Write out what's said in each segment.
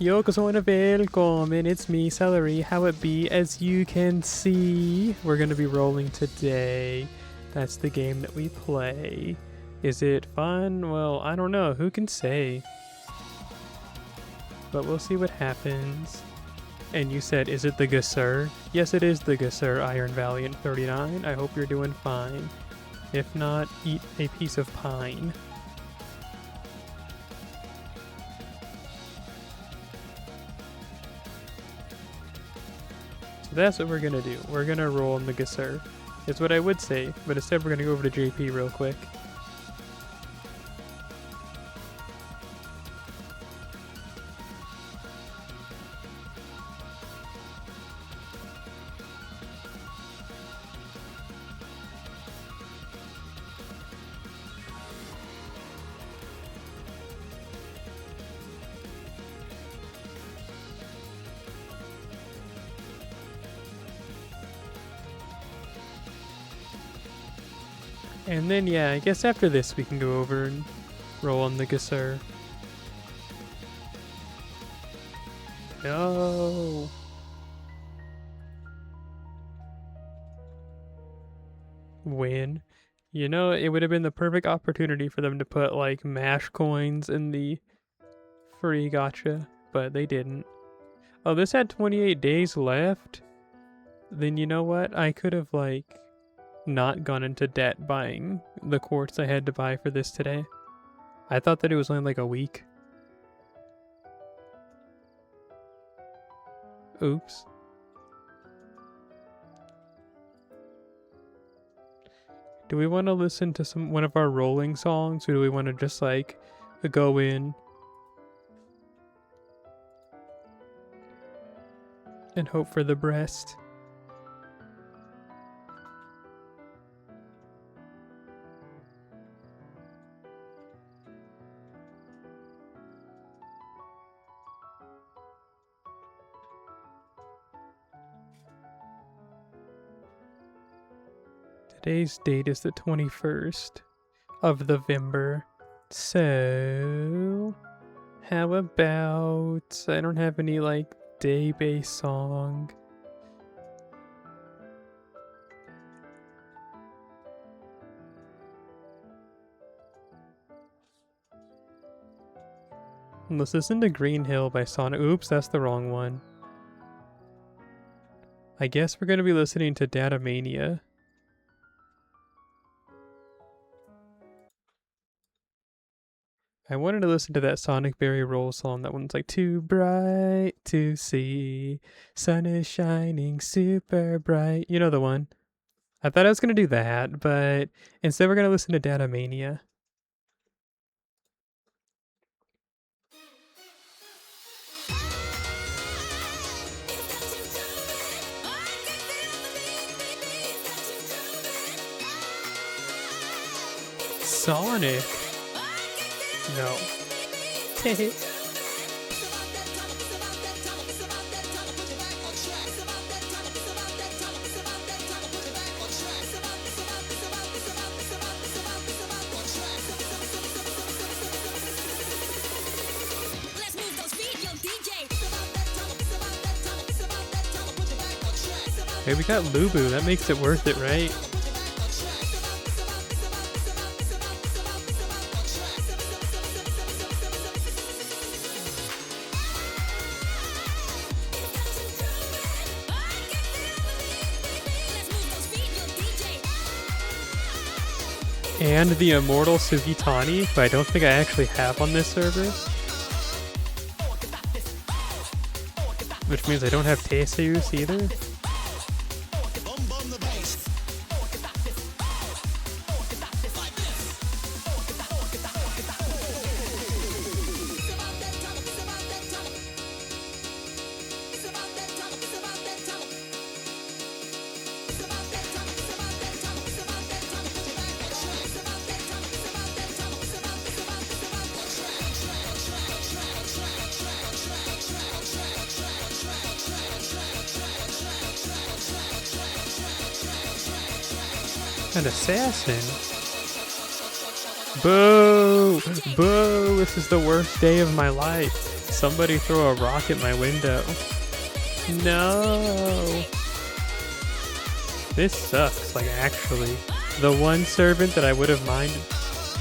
Yokoso and welcome, it's me, Celery. How it be? As you can see, we're gonna be rolling today. That's the game that we play. Is it fun? Well, I don't know. Who can say? But we'll see what happens. And you said, is it the Gasser? Yes, it is the Gasser Iron Valiant 39. I hope you're doing fine. If not, eat a piece of pine. So that's what we're gonna do. We're gonna roll on the Gasser. Is what I would say, but instead we're gonna go over to JP real quick. And then, yeah, I guess after this we can go over and roll on the Gasser. No. Win. You know, it would have been the perfect opportunity for them to put, like, MASH coins in the free gacha, but they didn't. Oh, this had 28 days left? Then you know what? I could have, like, not gone into debt buying the quartz I had to buy for this today. I thought that it was only like a week. Oops. Do we want to listen to one of our rolling songs, or do we want to just like go in and hope for the best? Today's date is the 21st of November. So, how about, I don't have any like day-based song. Let's listen to Green Hill by Sonic. Oops, that's the wrong one. I guess we're going to be listening to Datamania. I wanted to listen to that Sonic Berry Roll song. That one's like, too bright to see, sun is shining super bright. You know the one. I thought I was going to do that, but instead we're going to listen to Datamania. Sonic? No. Hey, we got Lubu. That makes it worth it, right? And the Immortal Sugitani, but I don't think I actually have on this server. Which means I don't have Teseus either. An assassin? Boo! Boo! This is the worst day of my life. Somebody throw a rock at my window. No. This sucks, like actually. The one servant that I would have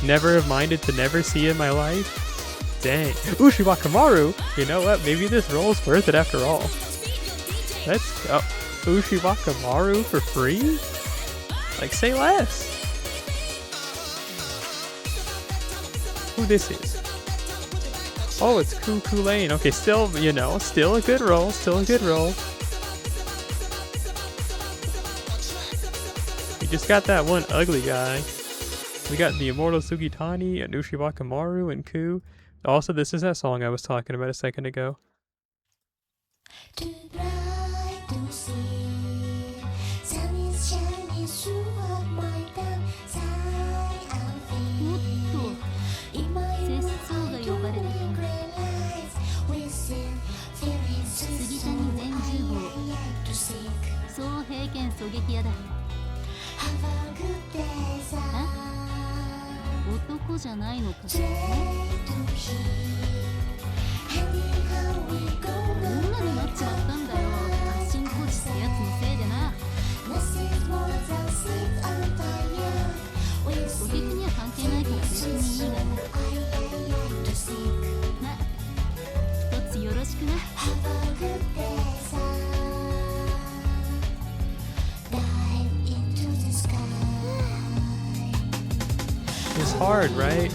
never have minded to never see in my life. Dang. Ushiwakamaru! You know what? Maybe this roll's worth it after all. Let's go. Ushiwakamaru for free? Like, say less. Who this is? Oh, it's Cuckoo Lane. Okay, still, you know, still a good roll. Still a good roll. We just got that one ugly guy. We got the Immortal Sugitani and Ushiwakamaru and Ku. Also, this is that song I was talking about a second ago. It's hard, right?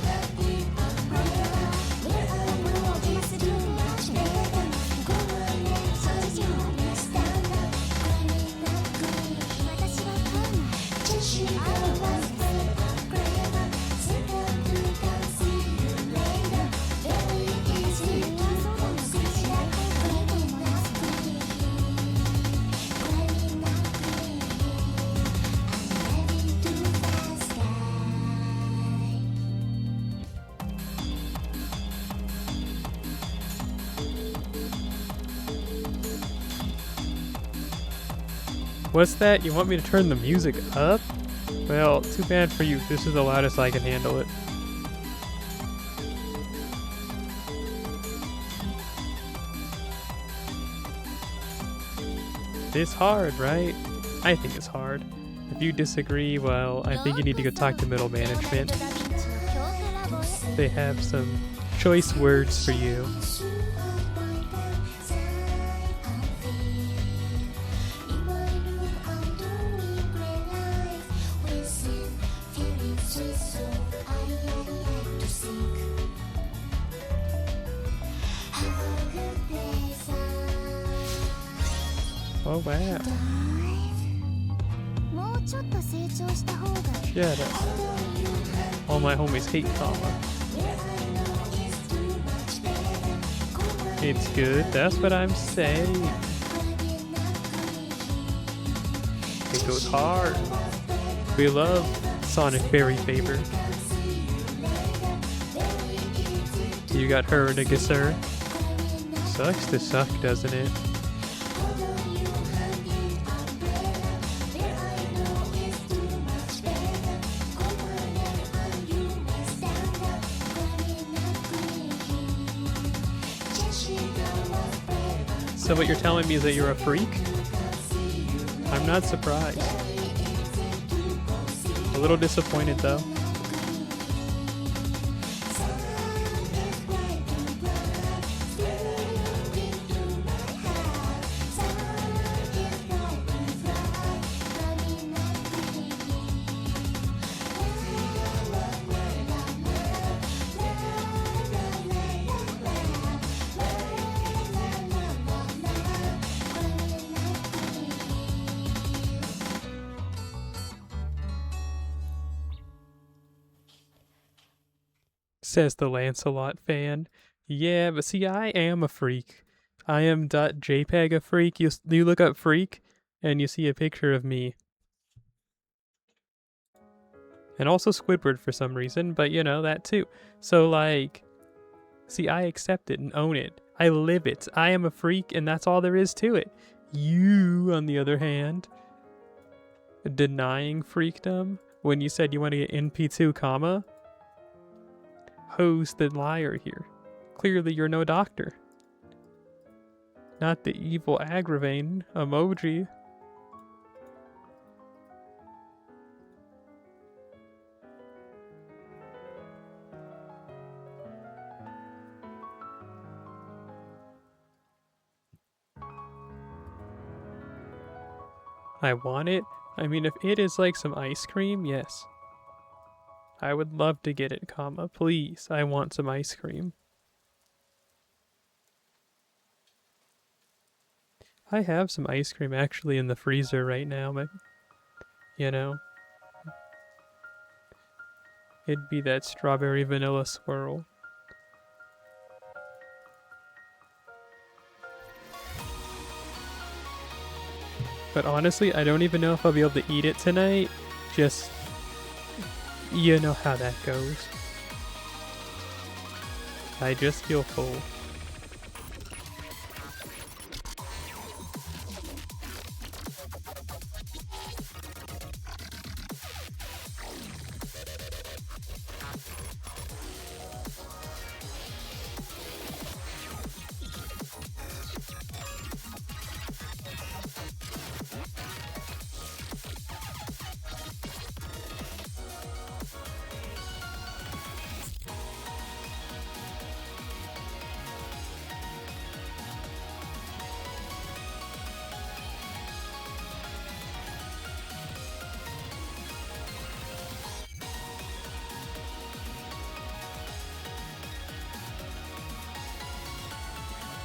What's that? You want me to turn the music up? Well, too bad for you. This is the loudest I can handle it. It's hard, right? I think it's hard. If you disagree, well, I think you need to go talk to middle management. They have some choice words for you. Oh wow. Shut up. All my homies hate comma. It's good, that's what I'm saying. It goes hard. We love Sonic Fairy Favor. You got her, nigga, sir. Sucks to suck, doesn't it? So what you're telling me is that you're a freak? I'm not surprised. A little disappointed though. Says the Lancelot fan. Yeah, but see, I am a freak. I am .jpeg a freak. You look up freak, and you see a picture of me. And also Squidward for some reason, but you know, that too. So like, see, I accept it and own it. I live it. I am a freak, and that's all there is to it. You, on the other hand, denying freakdom when you said you want to get NP2 comma? Who's the liar here? Clearly you're no doctor. Not the evil aggravating emoji. I want it. I mean, if it is like some ice cream, yes. I would love to get it, comma. Please, I want some ice cream. I have some ice cream actually in the freezer right now, but, you know, it'd be that strawberry vanilla swirl. But honestly, I don't even know if I'll be able to eat it tonight. Just, you know how that goes. I just feel full.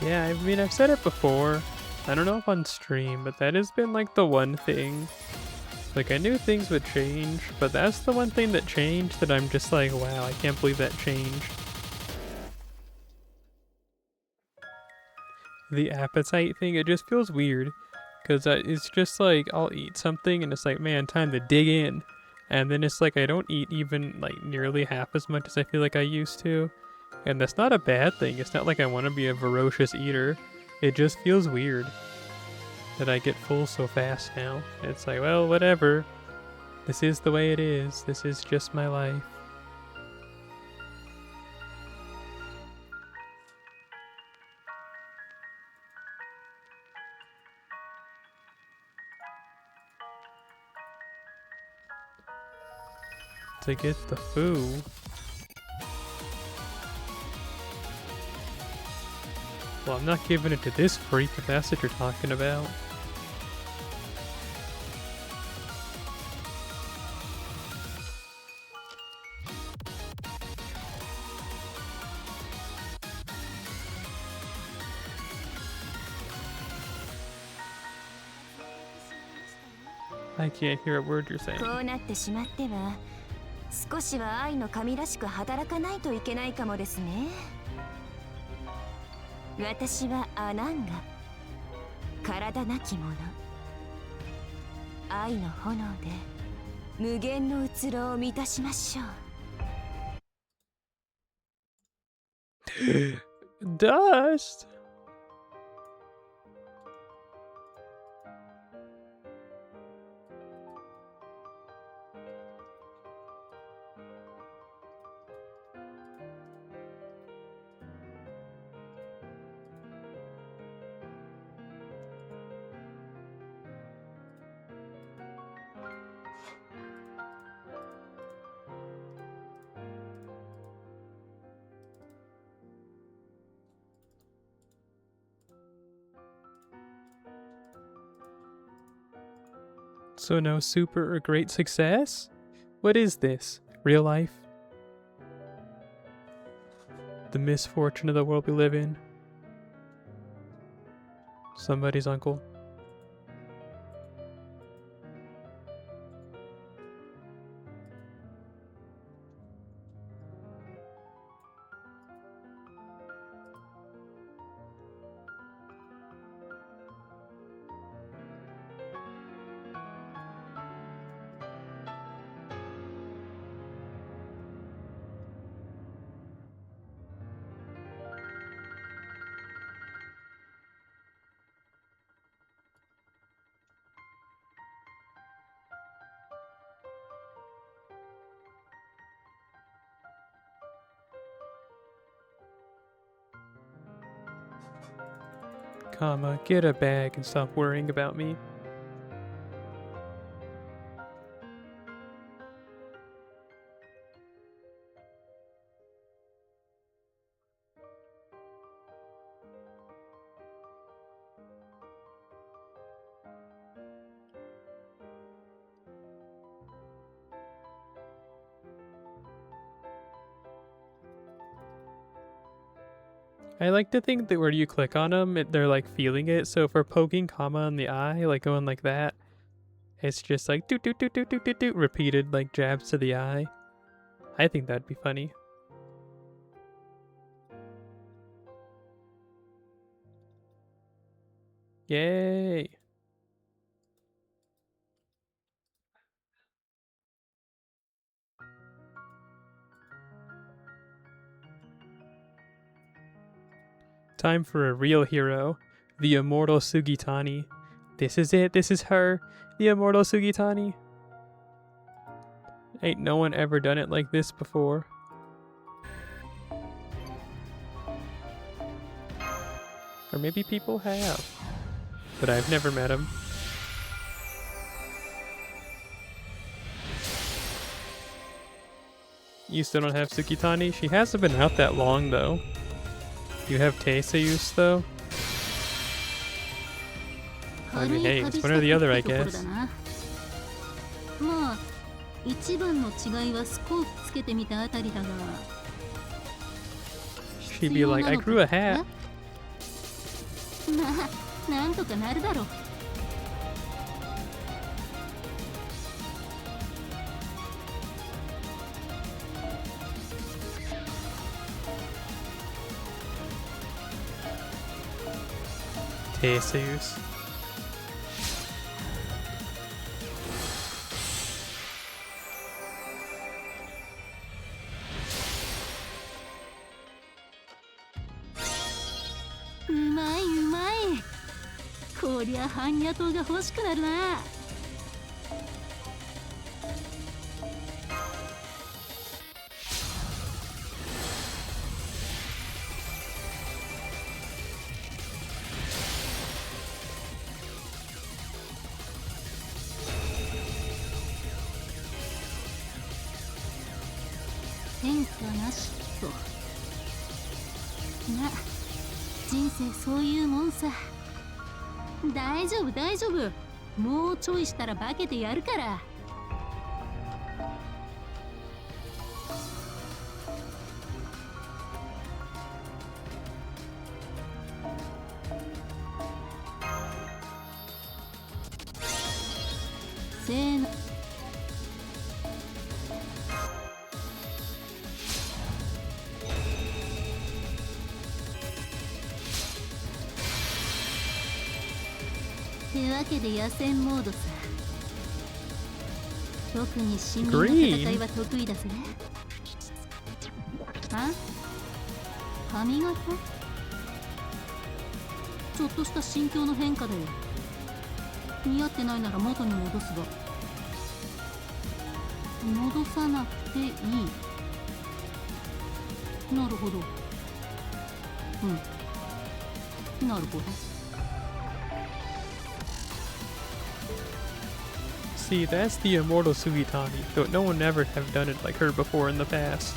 Yeah, I mean, I've said it before. I don't know if on stream, but that has been like the one thing. Like, I knew things would change, but that's the one thing that changed that I'm just like, wow, I can't believe that changed. The appetite thing, it just feels weird. Because it's just like, I'll eat something and it's like, man, time to dig in. And then it's like, I don't eat even like nearly half as much as I feel like I used to. And that's not a bad thing. It's not like I want to be a voracious eater. It just feels weird that I get full so fast now. It's like, well, whatever. This is the way it is. This is just my life. To get the foo. Well, I'm not giving it to this freak if that's what you're talking about. I can't hear a word you're saying. こうなってしまっては少しは愛の神らしく働かないといけないかもですね。私はアナンガ、体なき者。愛の炎で無限の虚ろを満たしましょう。Dust! So no super or great success? What is this? Real life? The misfortune of the world we live in? Somebody's uncle? comma, get a bag and stop worrying about me. I like to think that where you click on them, they're like feeling it. So if we're poking comma on the eye, like going like that, it's just like doot doot doot doot doot doot doot, repeated like jabs to the eye. I think that'd be funny. Yay! Time for a real hero, the immortal Sugitani. This is it, this is her, the immortal Sugitani. Ain't no one ever done it like this before. Or maybe people have, but I've never met him. You still don't have Sugitani? She hasn't been out that long though. You have TheSelleri though? I mean, hey, it's one or the other, I guess. She'd be like, I grew a hat. TheSelleri. Green. See, that's the immortal Sugitani, though no one ever have done it like her before in the past.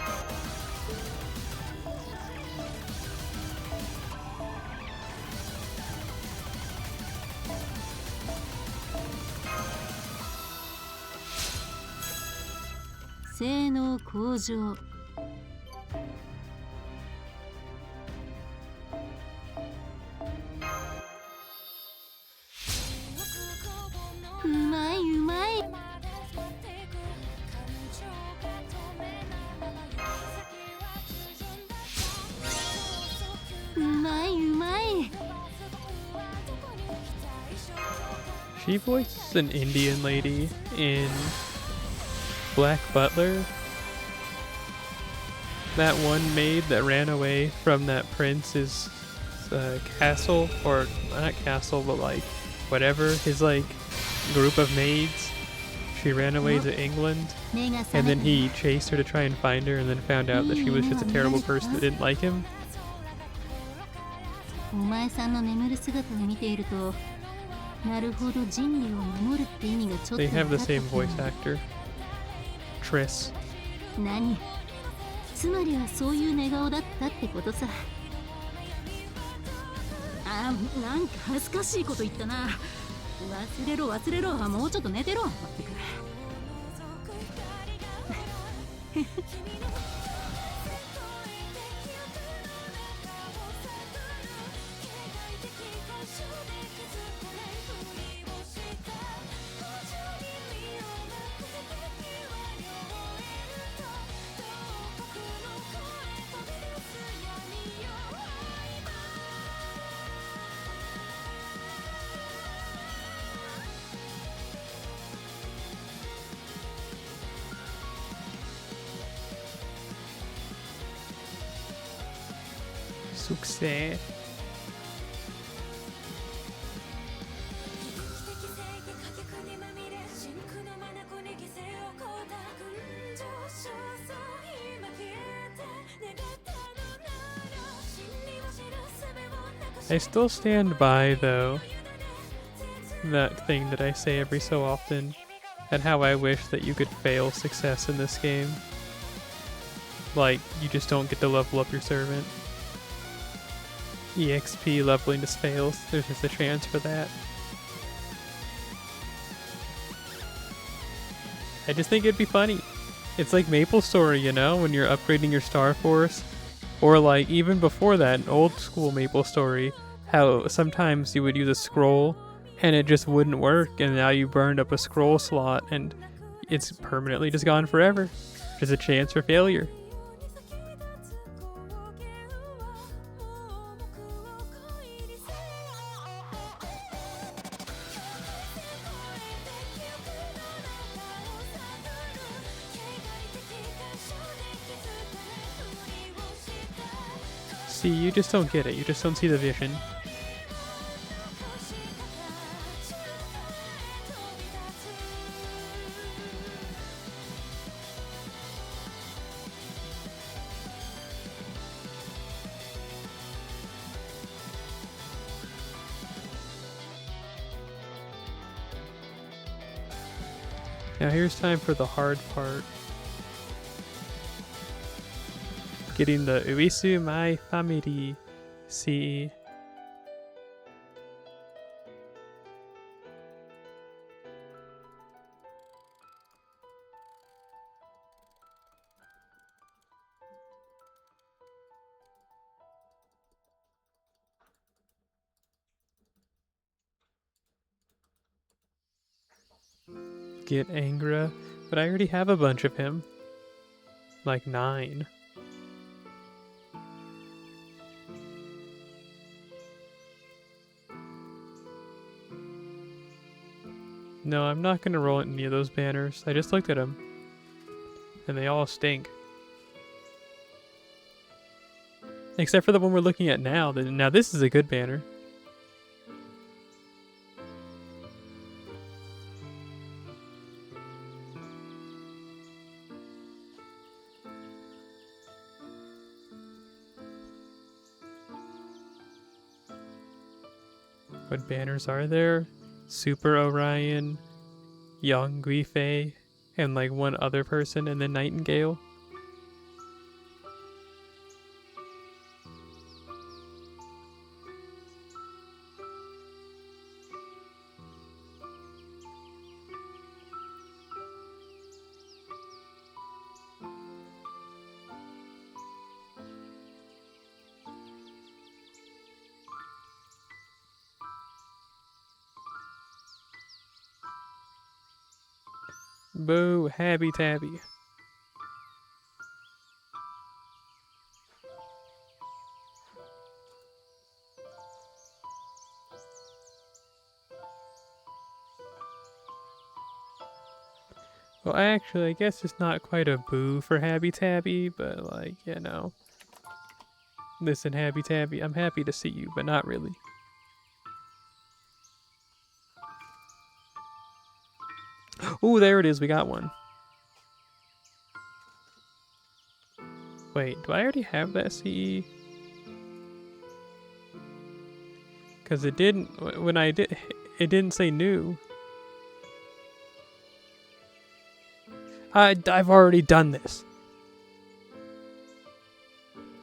She voices an Indian lady in Black Butler. That one maid that ran away from that prince's castle, or not castle, but like whatever, his like group of maids. She ran away to England, and then he chased her to try and find her, and then found out that she was just a terrible person that didn't like him. お前さんの眠る姿を見ていると、なるほど人類を守るって意味がちょっと They 分 have か the った気 same が voice actor. Triss. 何？つまりはそういう寝顔だったってことさ。あ、なんか恥ずかしいこと言ったな。忘れろ忘れろ、もうちょっと寝てろ。まったく。Success. I still stand by, though, that thing that I say every so often, and how I wish that you could fail success in this game. Like, you just don't get to level up your servant. EXP leveling just fails. There's just a chance for that. I just think it'd be funny. It's like MapleStory, you know, when you're upgrading your Star Force. Or like even before that, in old school MapleStory, how sometimes you would use a scroll and it just wouldn't work, and now you burned up a scroll slot and it's permanently just gone forever. There's a chance for failure. See, you just don't get it. You just don't see the vision. Now here's time for the hard part. Getting the Uisu My Family CE. Get Angra, but I already have a bunch of him. Like 9. No, I'm not gonna roll any of those banners. I just looked at them. And they all stink. Except for the one we're looking at now. Now this is a good banner. What banners are there? Super Orion, Young Guifei, and like one other person, and then Nightingale. Boo, Habby Tabby. Well, actually, I guess it's not quite a boo for Habby Tabby, but like, you know. Listen, Habby Tabby, I'm happy to see you, but not really. Ooh, there it is, we got one. Wait, do I already have that CE? Because it didn't, when I did, it didn't say new. I've already done this.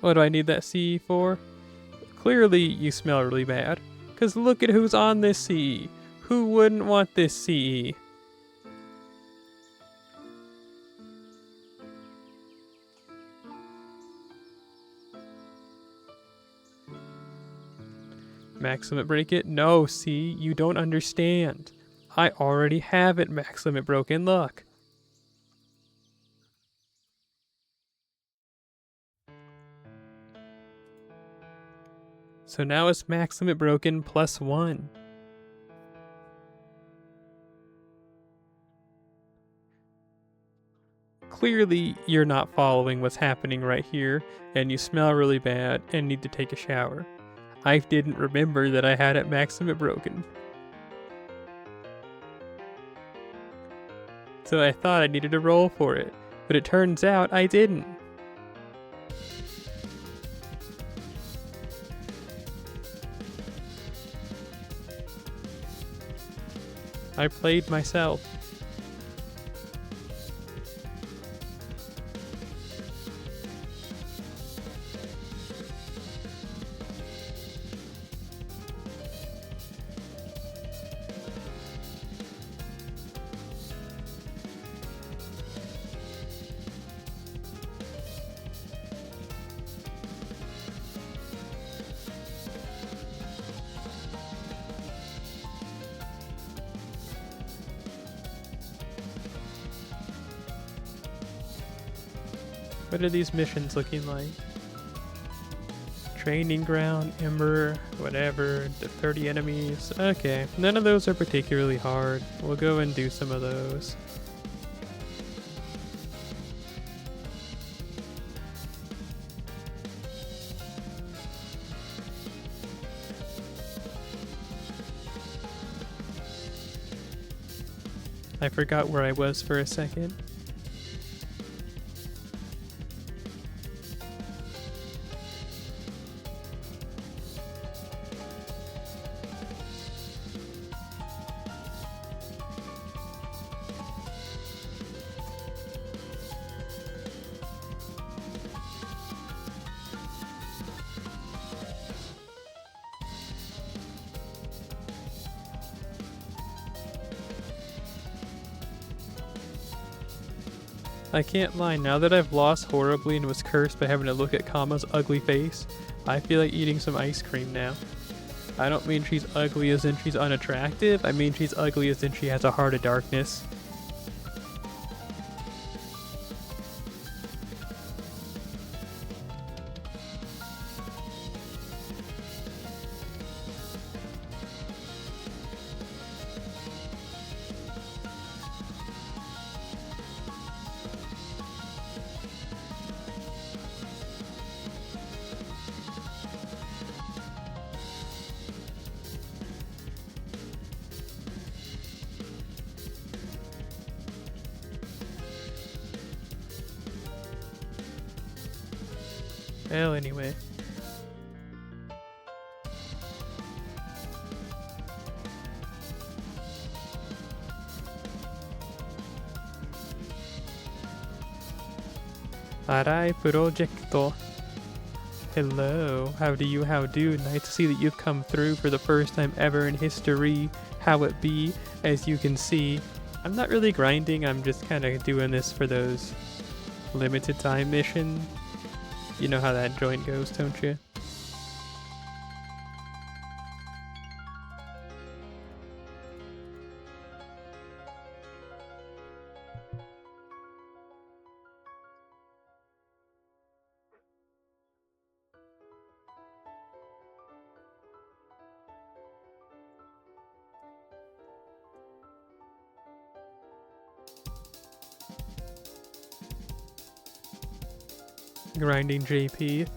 What do I need that CE for? Clearly you smell really bad. Because look at who's on this CE. Who wouldn't want this CE? Max limit break it? No, see, you don't understand. I already have it max limit broken, look. So now it's max limit broken +1. Clearly, you're not following what's happening right here, and you smell really bad and need to take a shower. I didn't remember that I had it max limit broken. So I thought I needed to roll for it, but it turns out I didn't. I played myself. What are these missions looking like? Training ground, Ember, whatever, 30 enemies. Okay, none of those are particularly hard. We'll go and do some of those. I forgot where I was for a second. I can't lie, now that I've lost horribly and was cursed by having to look at Kama's ugly face, I feel like eating some ice cream now. I don't mean she's ugly as in she's unattractive, I mean she's ugly as in she has a heart of darkness. Well, anyway. Arai Projecto. Hello, how do? Nice to see that you've come through for the first time ever in history. How it be? As you can see, I'm not really grinding, I'm just kind of doing this for those limited time missions. You know how that joint goes, don't you? Grinding JP.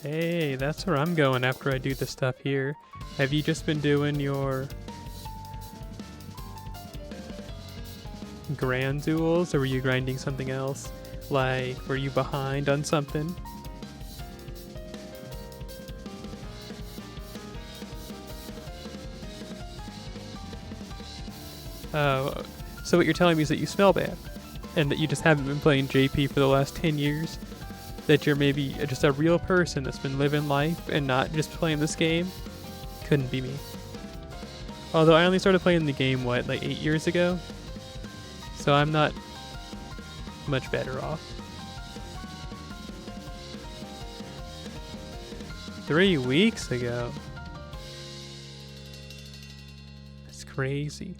Hey, that's where I'm going after I do the stuff here. Have you just been doing your grand duels, or were you grinding something else? Like, were you behind on something? So what you're telling me is that you smell bad, and that you just haven't been playing JP for the last 10 years? That you're maybe just a real person that's been living life and not just playing this game? Couldn't be me. Although I only started playing the game, what, like 8 years ago? So I'm not much better off. 3 weeks ago? That's crazy.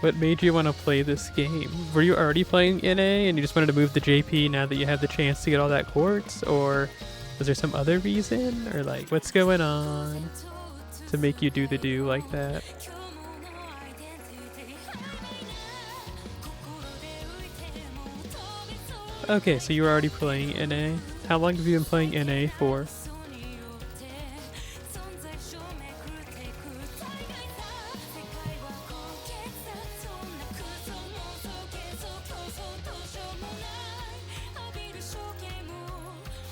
What made you want to play this game? Were you already playing NA and you just wanted to move to JP now that you have the chance to get all that quartz? Or was there some other reason? Or like, what's going on to make you do the do like that? Okay, so you were already playing NA. How long have you been playing NA for?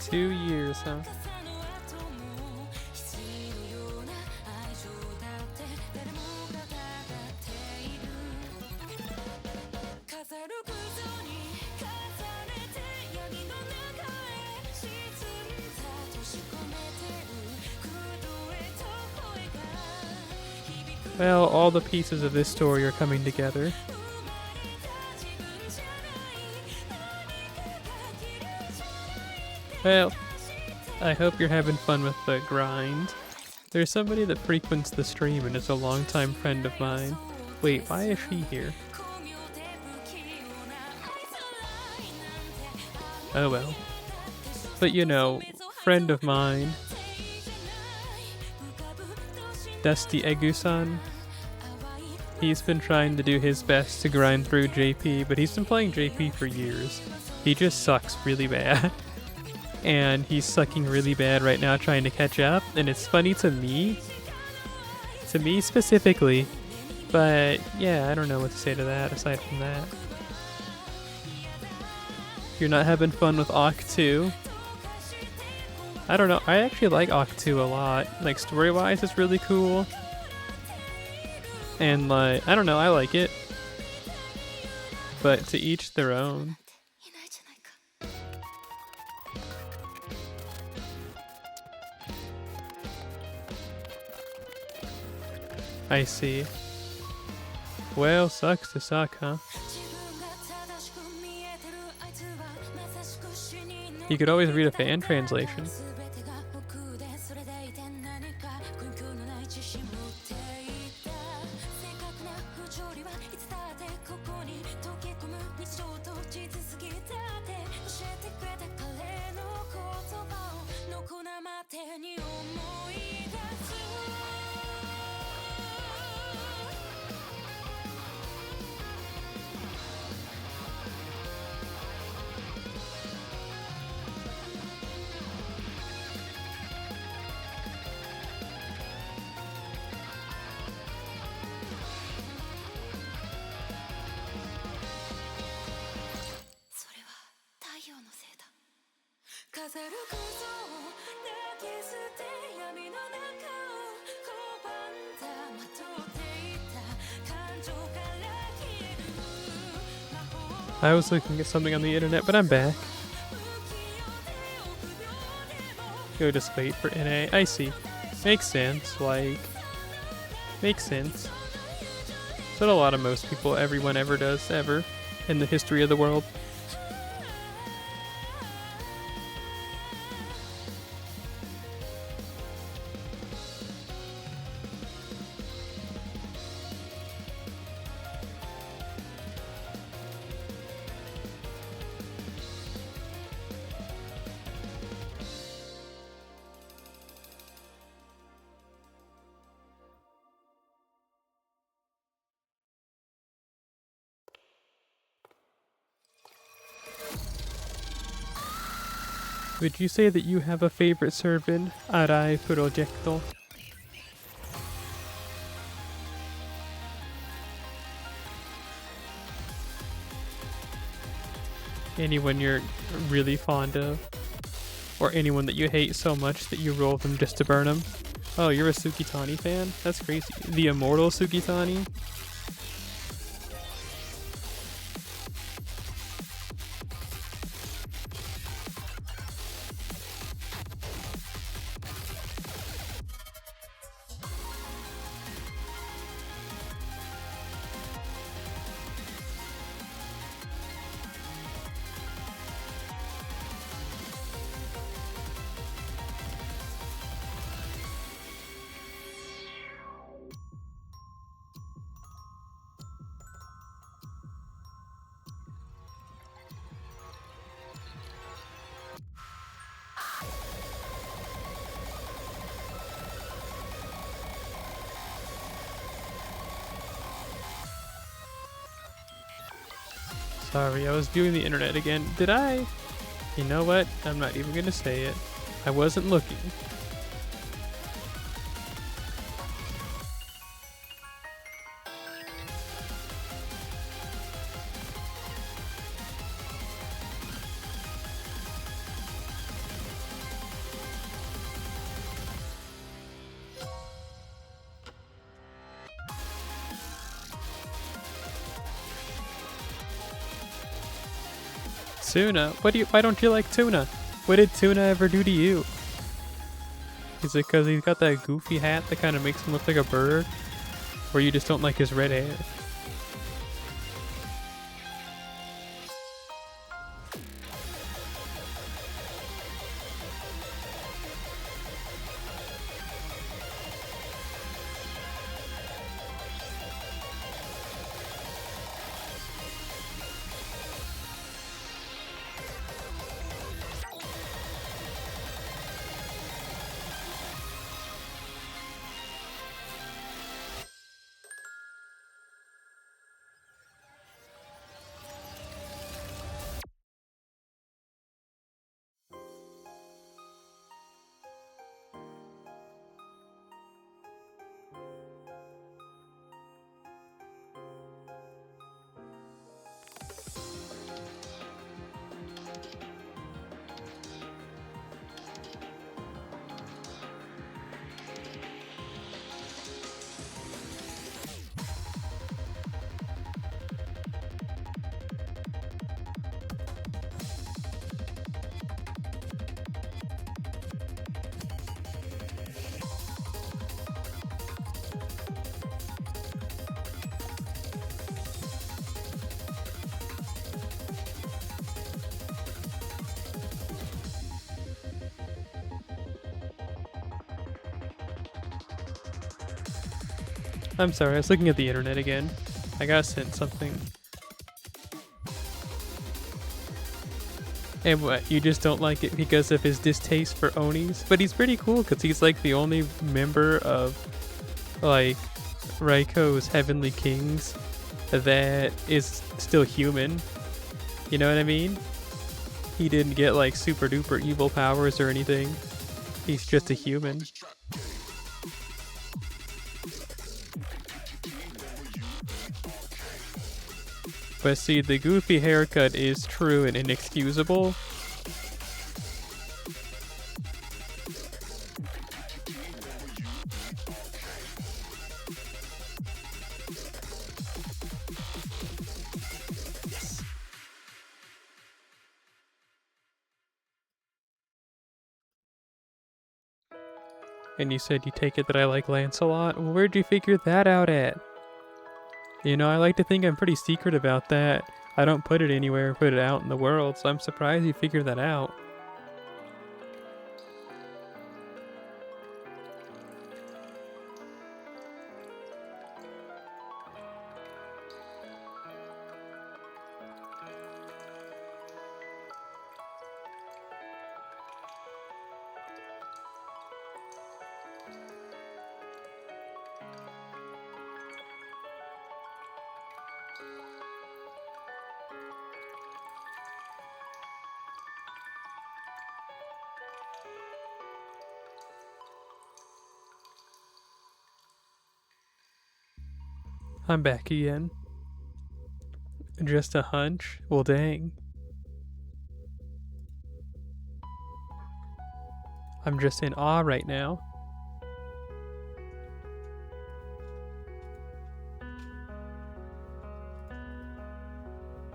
$2 years, huh? Well, all the pieces of this story are coming together. Well, I hope you're having fun with the grind. There's somebody that frequents the stream and is a longtime friend of mine. Wait, why is she here? Oh well. But you know, friend of mine, Dusty Egusan, he's been trying to do his best to grind through JP, but he's been playing JP for years. He just sucks really bad. And he's sucking really bad right now trying to catch up, and it's funny to me specifically, but yeah, I don't know what to say to that aside from that. You're not having fun with Occ 2? I don't know, I actually like Occ 2 a lot. Like, story-wise, it's really cool. And like, I don't know, I like it. But to each their own. I see. Well, sucks to suck, huh? You could always read a fan translation. I was looking at something on the internet, but I'm back. Go just wait for NA. I see. Makes sense, like... Makes sense. That's what a lot of most people, everyone ever does, ever, in the history of the world. Would you say that you have a favorite servant, Arai Progetto? anyone you're really fond of, or anyone that you hate so much that you roll them just to burn them. Oh, you're a Sukitani fan? That's crazy. The immortal Sukitani? Sorry, I was viewing the internet again. Did I? You know what? I'm not even gonna say it. I wasn't looking. Tuna? Why don't you like Tuna? What did Tuna ever do to you? Is it because he's got that goofy hat that kind of makes him look like a bird? Or you just don't like his red hair? I'm sorry, I was looking at the internet again. I got sent something. And what, you just don't like it because of his distaste for Onis? But he's pretty cool because he's like the only member of like Raiko's Heavenly Kings that is still human. You know what I mean? He didn't get like super duper evil powers or anything. He's just a human. But see, the goofy haircut is true and inexcusable. And you said you take it that I like Lance a lot? Well, where'd you figure that out at? You know, I like to think I'm pretty secret about that. I don't put it anywhere, put it out in the world, so I'm surprised you figured that out. I'm back again. Just a hunch? Well, dang. I'm just in awe right now.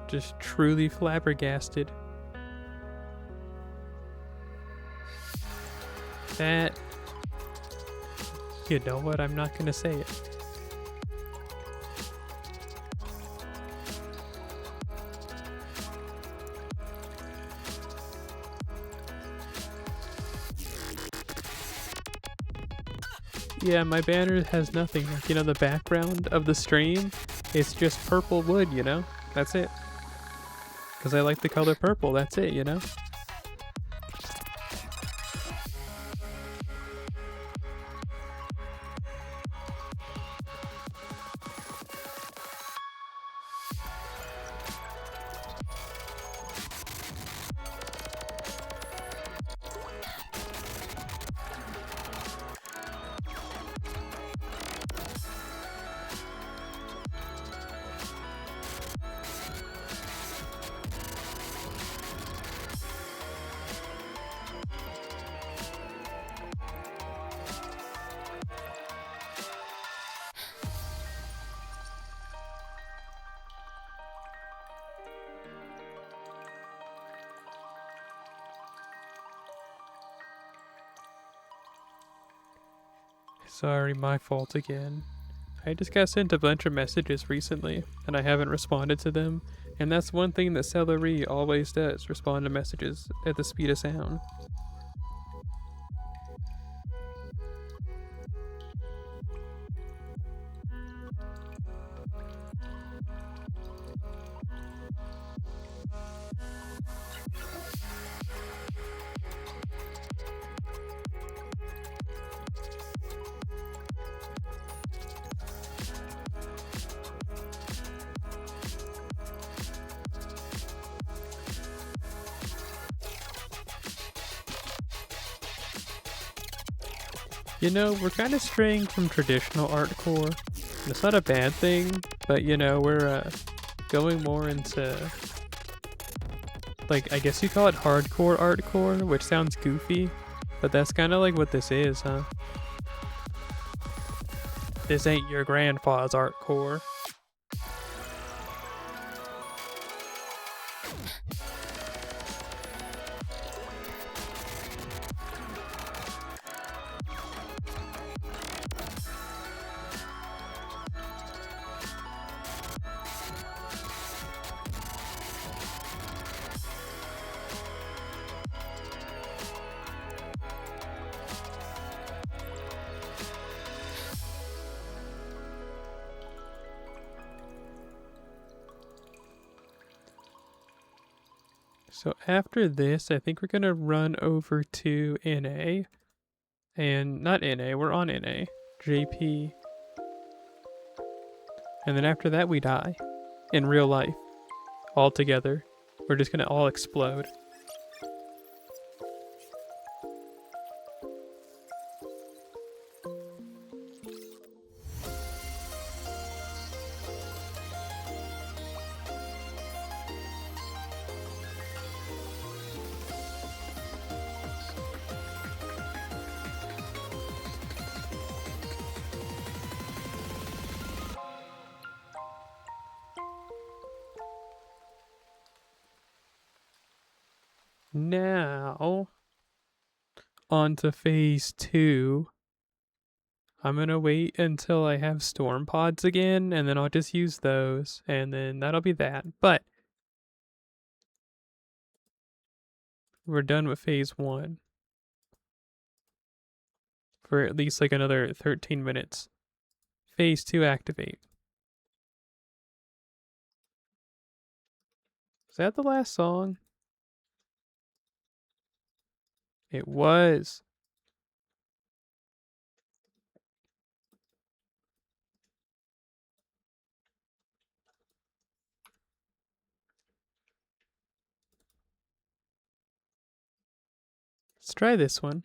Just truly flabbergasted. That... You know what? I'm not gonna say it. Yeah, my banner has nothing. Like, you know, the background of the stream, it's just purple wood, you know? That's it. Because I like the color purple, that's it, you know? Sorry, my fault again. I just got sent a bunch of messages recently, and I haven't responded to them. And that's one thing that TheSelleri always does, respond to messages at the speed of sound. You know, we're kind of straying from traditional artcore. It's not a bad thing, but you know, we're going more into, like, I guess you call it hardcore artcore, which sounds goofy, but that's kind of like what this is, huh? This ain't your grandpa's artcore. So after this, I think we're gonna run over to NA. And not NA, we're on NA. JP. And then after that we die. In real life. All together. We're just gonna all explode. Now, on to phase 2. I'm gonna wait until I have storm pods again, and then I'll just use those, and then that'll be that. But we're done with phase 1 for at least like another 13 minutes. Phase 2 activate. Is that the last song? It was. Let's try this one.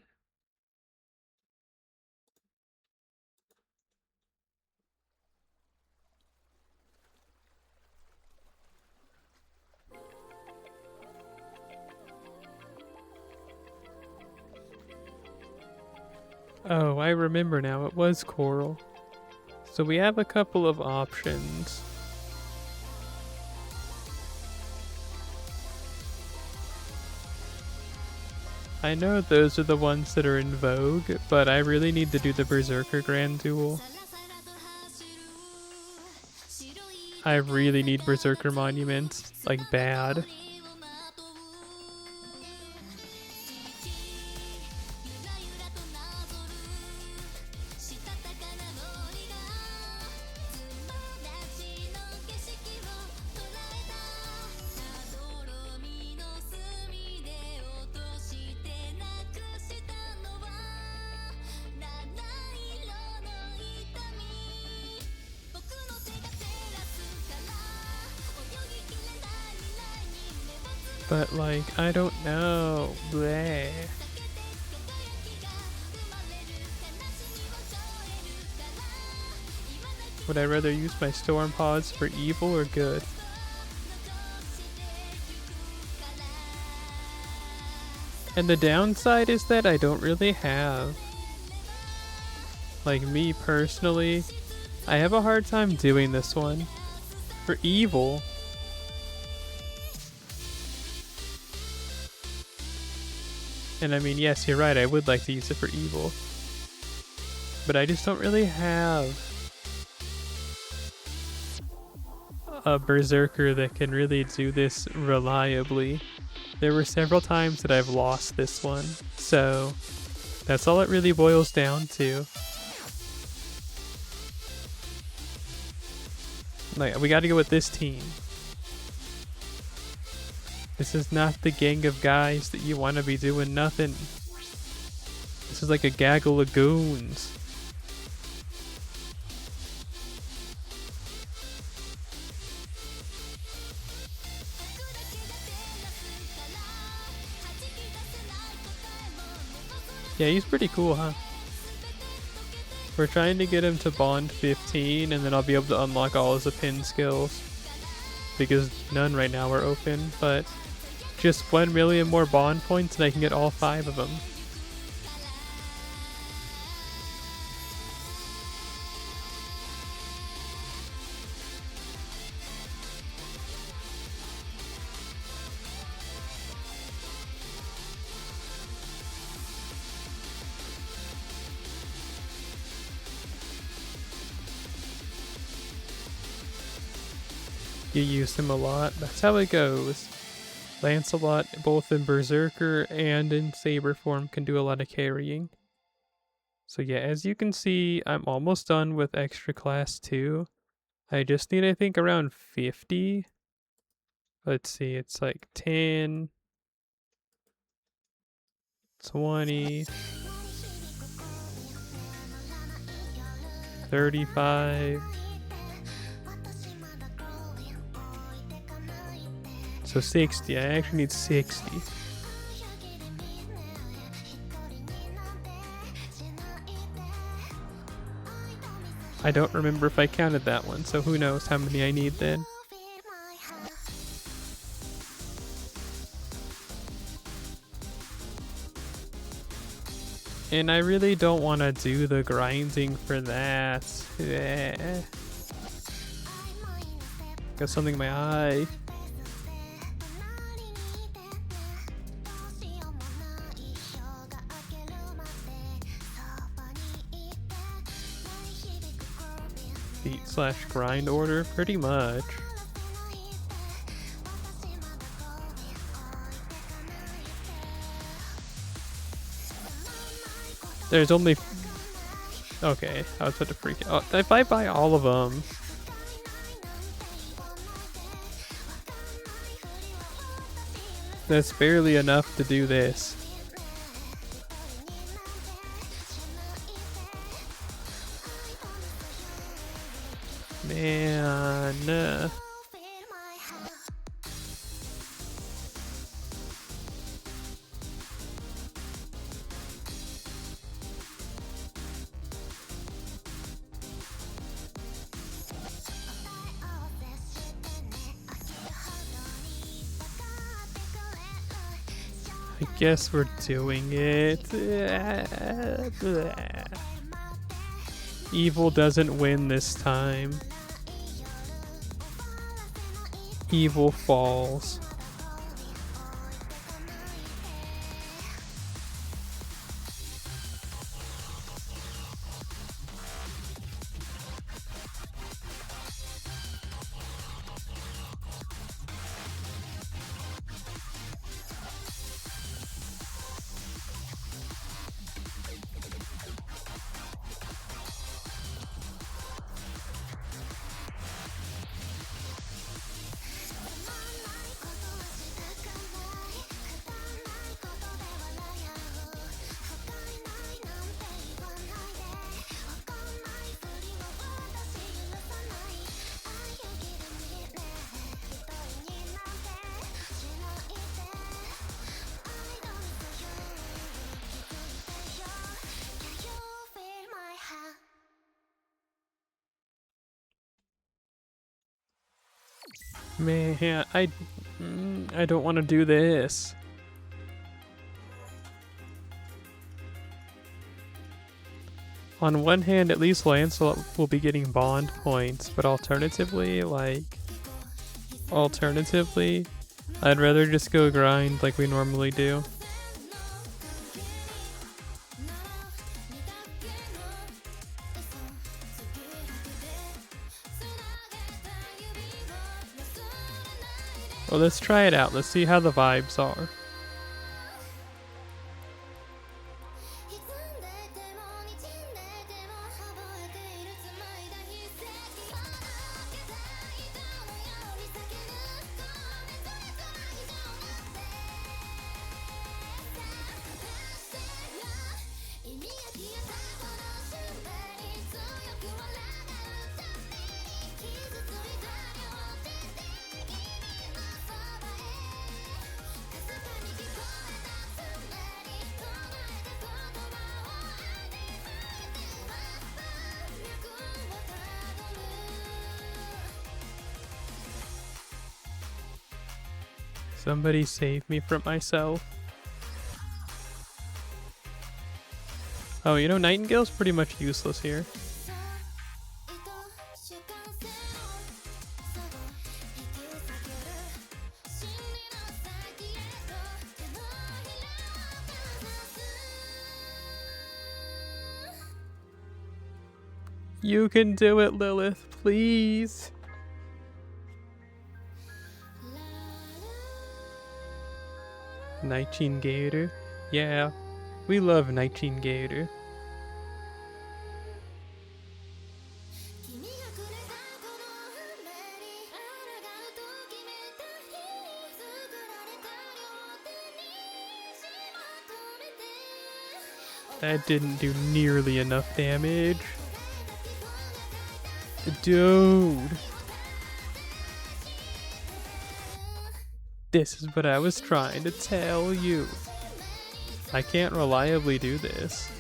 Oh, I remember now. It was coral. So we have a couple of options. I know those are the ones that are in vogue, but I really need to do the Berserker Grand Duel. I really need Berserker Monuments, like bad. But like, I don't know. Bleh. Would I rather use my storm pods for evil or good? And the downside is that I don't really have. Like me personally, I have a hard time doing this one. For evil. And I mean, yes, you're right, I would like to use it for evil. But I just don't really have a berserker that can really do this reliably. There were several times that I've lost this one, so that's all it really boils down to. Like, we gotta go with this team. This is not the gang of guys that you want to be doing nothing. This is like a gaggle of goons. Yeah, he's pretty cool, huh? We're trying to get him to bond 15, and then I'll be able to unlock all his pin skills. Because none right now are open, but just 1 million more bond points and I can get all 5 of them. You use him a lot. That's how it goes. Lancelot, both in Berserker and in Saber form, can do a lot of carrying. So yeah, as you can see, I'm almost done with extra class 2. I just need, I think, around 50. Let's see, it's like 10, 20, 35. So 60. I actually need 60. I don't remember if I counted that one, so who knows how many I need then. And I really don't want to do the grinding for that. Got something in my eye. Beat/grind order, pretty much. There's only... Okay, I was about to freak out. If I buy all of them... That's barely enough to do this. Man... I guess we're doing it. Evil doesn't win this time. Evil falls. Man, I don't want to do this. On one hand, at least Lancelot will be getting bond points, but alternatively, I'd rather just go grind like we normally do. Well, let's try it out. Let's see how the vibes are. Somebody save me from myself. Oh, you know, Nightingale's pretty much useless here. You can do it, Lilith, please. Nightingale. Yeah, we love Nightingale. That didn't do nearly enough damage. Dude. This is what I was trying to tell you. I can't reliably do this.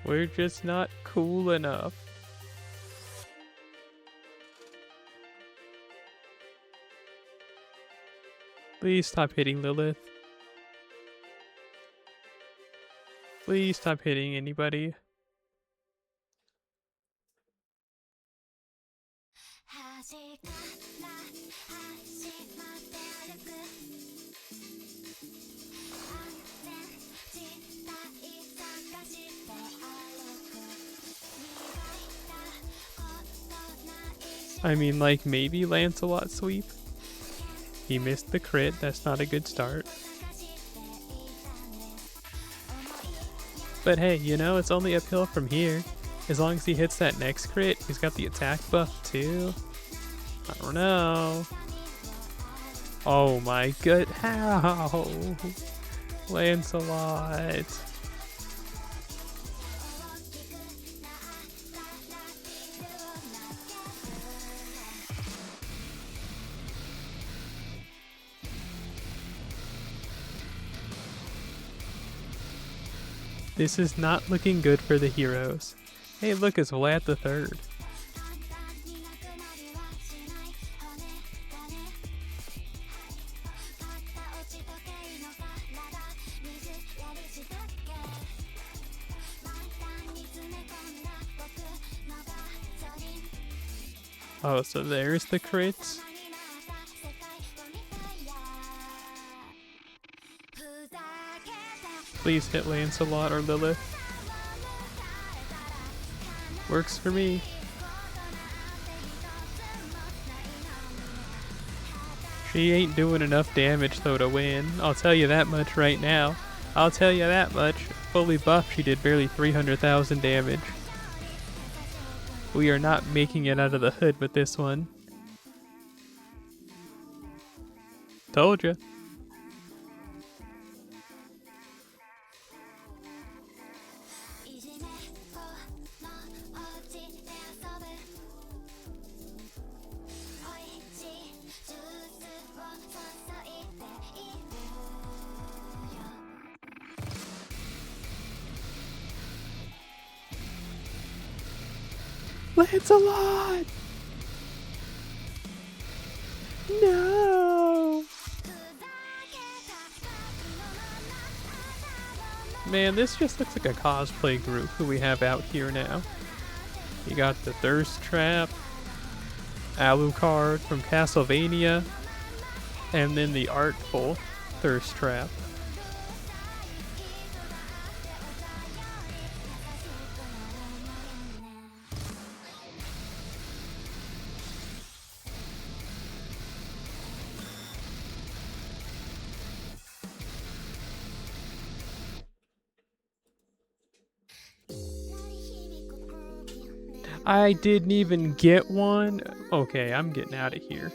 We're just not cool enough. Please stop hitting Lilith. Please stop hitting anybody. I mean, like, maybe Lancelot sweep. He missed the crit, that's not a good start. But hey, you know, it's only uphill from here. As long as he hits that next crit, he's got the attack buff too. I don't know. Oh my god, how? Lancelot. This is not looking good for the heroes. Hey, look, it's Vlad the Third. Oh, so there's the crits. Please hit Lancelot or Lilith. Works for me. She ain't doing enough damage though to win. I'll tell you that much right now. I'll tell you that much. Fully buffed, she did barely 300,000 damage. We are not making it out of the hood with this one. Told ya. Lancelot! No! Man, this just looks like a cosplay group who we have out here now. You got the Thirst Trap, Alucard from Castlevania, and then the Artful Thirst Trap. I didn't even get one. Okay, I'm getting out of here.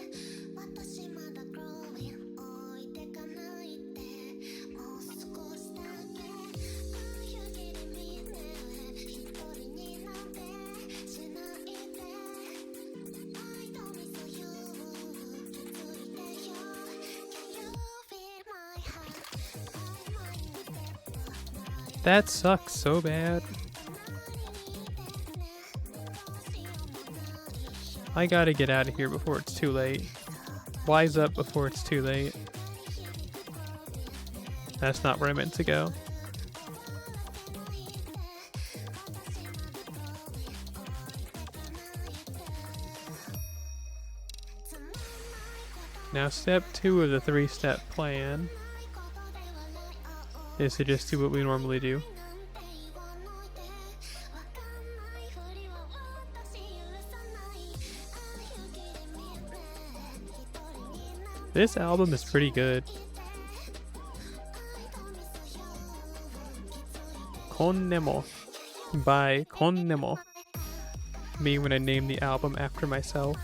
That sucks so bad. I gotta get out of here before it's too late. Wise up before it's too late. That's not where I meant to go. Now step 2 of the 3-step plan is to just do what we normally do. This album is pretty good. Konnemo by Konnemo. Me when I named the album after myself.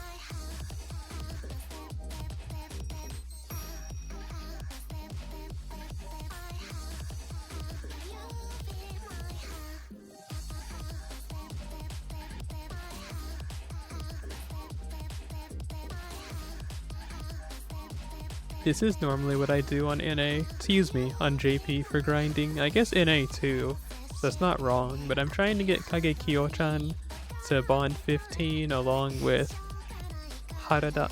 This is normally what I do on NA, excuse me, on JP for grinding. I guess NA too, so that's not wrong, but I'm trying to get Kagekyo-chan to bond 15 along with Harada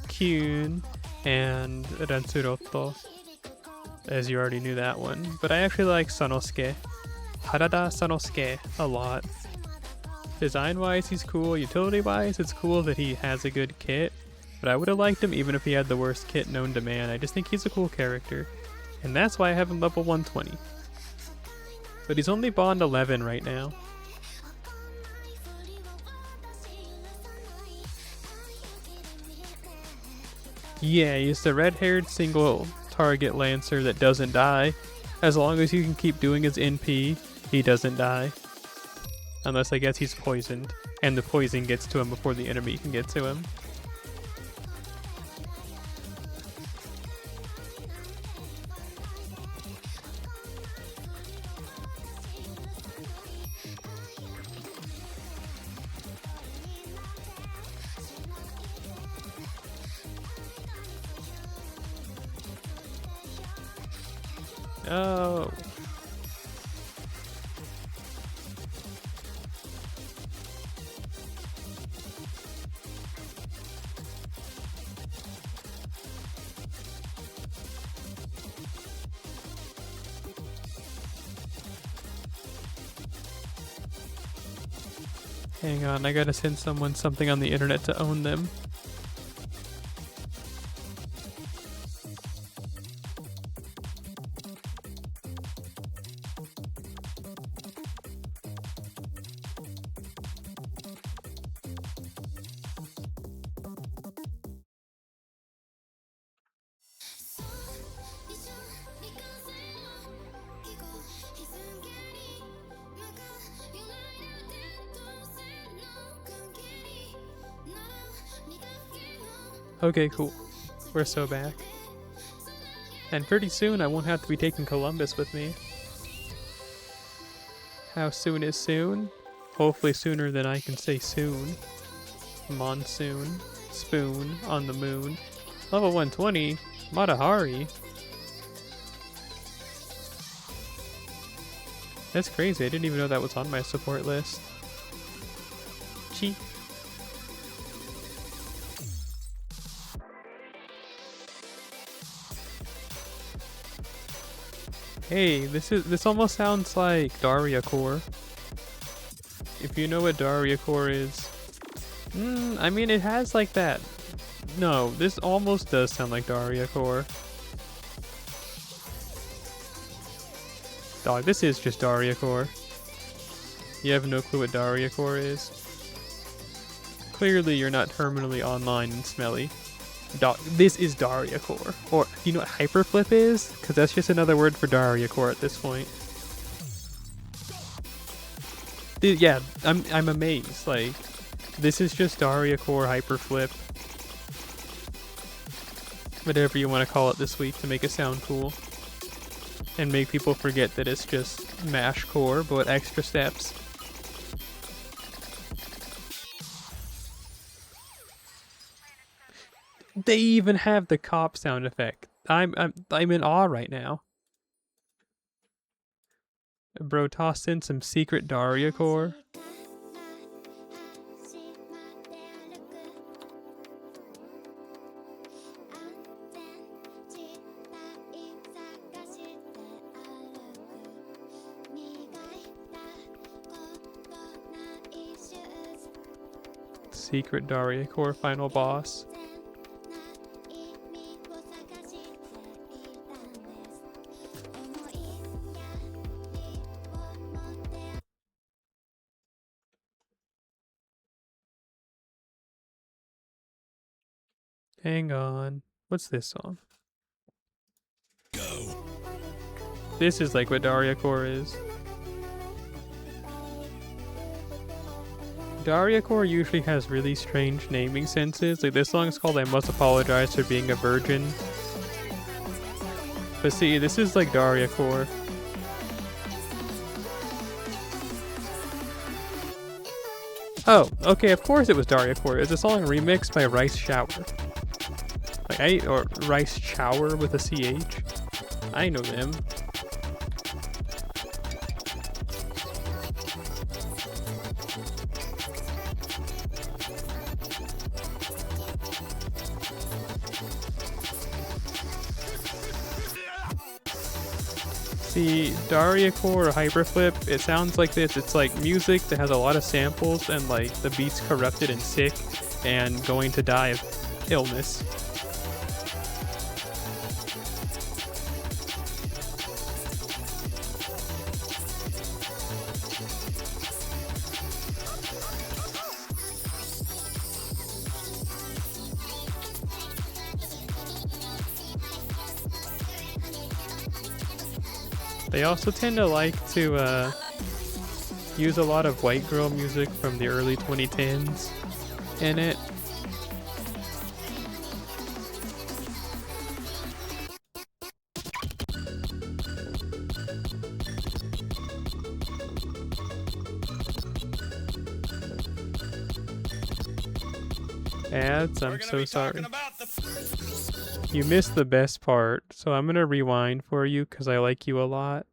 Kyun and Ransuroto, as you already knew that one. But I actually like Sanosuke, Harada Sanosuke, a lot. Design-wise, he's cool. Utility-wise, it's cool that he has a good kit. But I would have liked him even if he had the worst kit known to man. I just think he's a cool character. And that's why I have him level 120. But he's only bond 11 right now. Yeah, he's the red-haired single target lancer that doesn't die. As long as you can keep doing his NP, he doesn't die. Unless I guess he's poisoned, and the poison gets to him before the enemy can get to him. Oh, Hang on, I gotta send someone something on the internet to own them. Okay, cool. We're so back. And pretty soon I won't have to be taking Columbus with me. How soon is soon? Hopefully sooner than I can say soon. Monsoon. Spoon on the moon. Level 120. Matahari. That's crazy. I didn't even know that was on my support list. Chi. Hey, this almost sounds like Daria Core. If you know what Daria Core is. I mean it has like that. No, this almost does sound like Daria Core. Dog, this is just Daria Core. You have no clue what Daria Core is. Clearly you're not terminally online and smelly. This is Daria Core. Or, do you know what Hyperflip is? Because that's just another word for Daria Core at this point. Yeah, I'm amazed. Like, this is just Daria Core Hyperflip. Whatever you want to call it this week to make it sound cool. And make people forget that it's just Mash Core, but with extra steps. They even have the cop sound effect. I'm in awe right now. Bro tossed in some secret Daria Core. Secret Daria Core final boss. Hang on. What's this song? Go. This is like what Daria Core is. Daria Core usually has really strange naming senses. Like this song is called I Must Apologize for Being a Virgin. But see, this is like Daria Core. Oh, okay, of course it was Daria Core. It's a song remixed by Rice Shower. Or Rice Chower with a CH. I know them. See, Daria Core or Hyperflip, it sounds like this. It's like music that has a lot of samples and like the beat's corrupted and sick and going to die of illness. They also tend to like to use a lot of white girl music from the early 2010s in it. Ads, I'm so sorry. You missed the best part, so I'm gonna rewind for you because I like you a lot.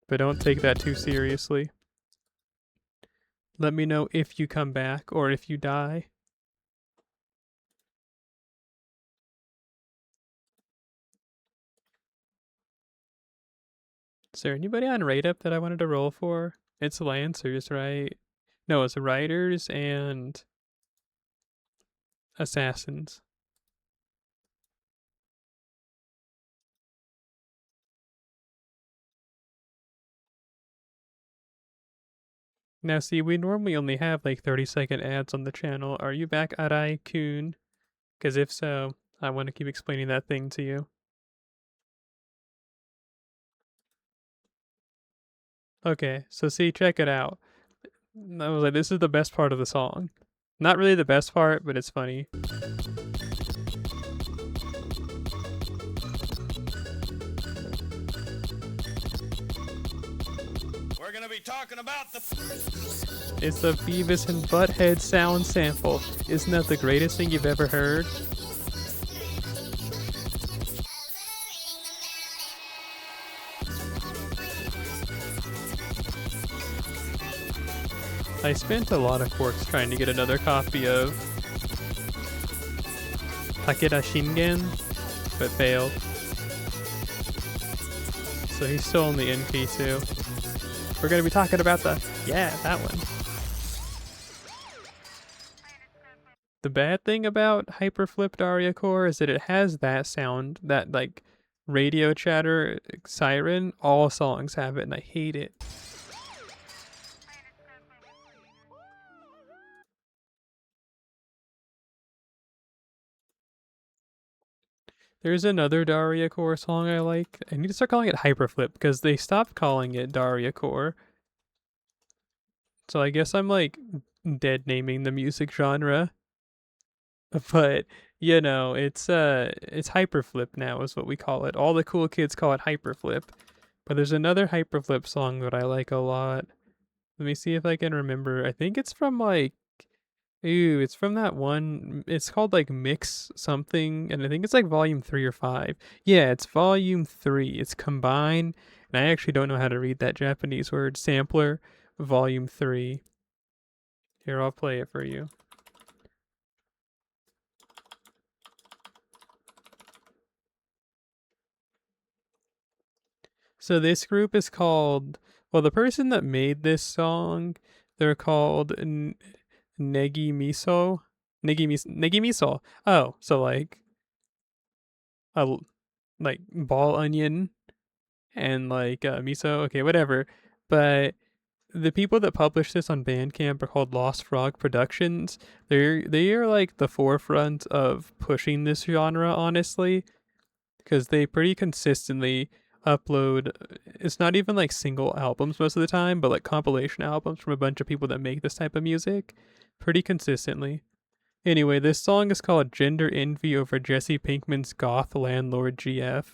But don't take that too seriously. Let me know if you come back or if you die. Is there anybody on Rate Up that I wanted to roll for? It's Lancers, right? No, it's writers and assassins. Now, see, we normally only have like 30-second ads on the channel. Are you back, Arai-kun? Because if so, I want to keep explaining that thing to you. Okay, so see, check it out. I was like, this is the best part of the song. Not really the best part, but it's funny. We're gonna be talking about the... It's the Beavis and Butthead sound sample. Isn't that the greatest thing you've ever heard? I spent a lot of quartz trying to get another copy of Takeda Shingen, but failed. So he's still on the NP too. We're gonna be talking about that one. The bad thing about Hyperflip Daria Core is that it has that sound, that like radio chatter siren. All songs have it, and I hate it. There's another Daria Core song I like. I need to start calling it Hyperflip because they stopped calling it Daria Core. So I guess I'm like dead naming the music genre. But you know, it's Hyperflip now is what we call it. All the cool kids call it Hyperflip. But there's another Hyperflip song that I like a lot. Let me see if I can remember. I think it's from like it's from that one. It's called like Mix something, and I think it's like volume 3 or 5. Yeah, it's volume 3. It's combined, and I actually don't know how to read that Japanese word. Sampler, volume 3. Here, I'll play it for you. So this group is called, well, the person that made this song, they're called Negi Miso. Negi Miso. Oh, so like a like ball onion and like miso. Okay, whatever. But the people that publish this on Bandcamp are called Lost Frog Productions. They are like the forefront of pushing this genre, honestly, because they pretty consistently upload. It's not even like single albums most of the time, but like compilation albums from a bunch of people that make this type of music pretty consistently. Anyway, this song is called Gender Envy over Jesse Pinkman's Goth Landlord GF.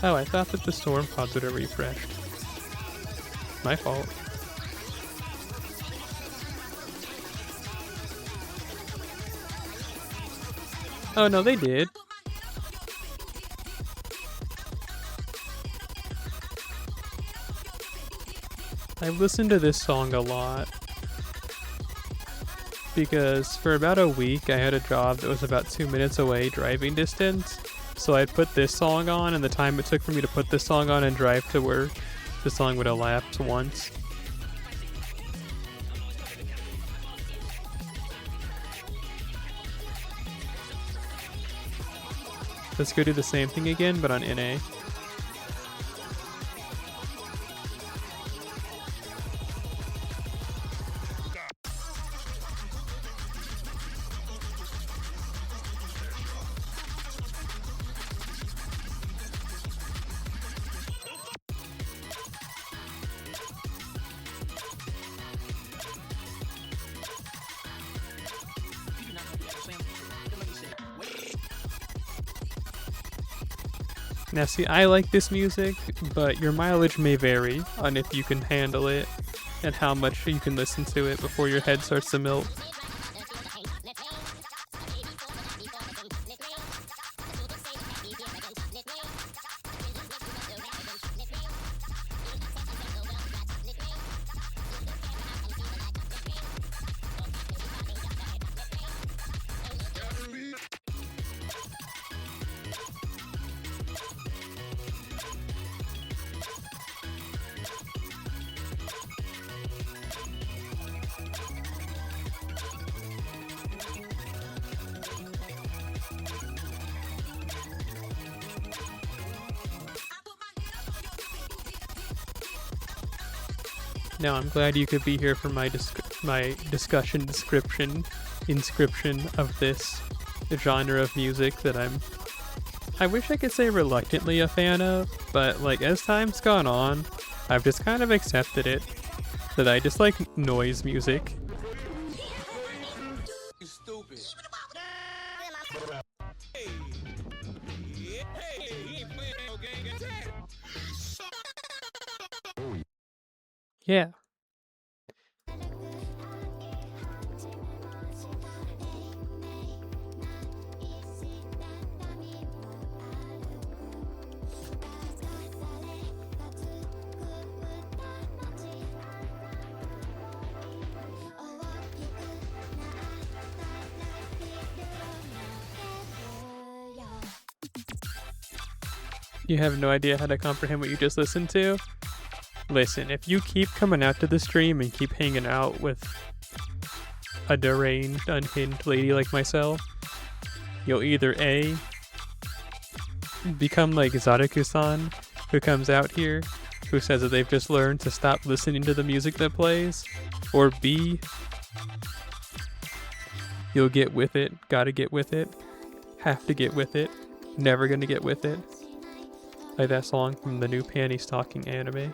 Oh, I thought that the storm pods would have refreshed. My fault. Oh no, they did. I've listened to this song a lot because for about a week I had a job that was about 2 minutes away driving distance. So I'd put this song on, and the time it took for me to put this song on and drive to work, the song would elapse once. Let's go do the same thing again, but on NA. Now see, I like this music, but your mileage may vary on if you can handle it and how much you can listen to it before your head starts to melt. Now I'm glad you could be here for my discussion inscription of this genre of music that I wish I could say reluctantly a fan of, but like as time's gone on, I've just kind of accepted it that I just like noise music. You stupid. Yeah. You have no idea how to comprehend what you just listened to? Listen, if you keep coming out to the stream and keep hanging out with a deranged, unhinged lady like myself, you'll either A, become like Zaraku-san, who comes out here, who says that they've just learned to stop listening to the music that plays, or B, you'll get with it, gotta get with it, have to get with it, never gonna get with it. Like that song from the new Panty Stocking anime.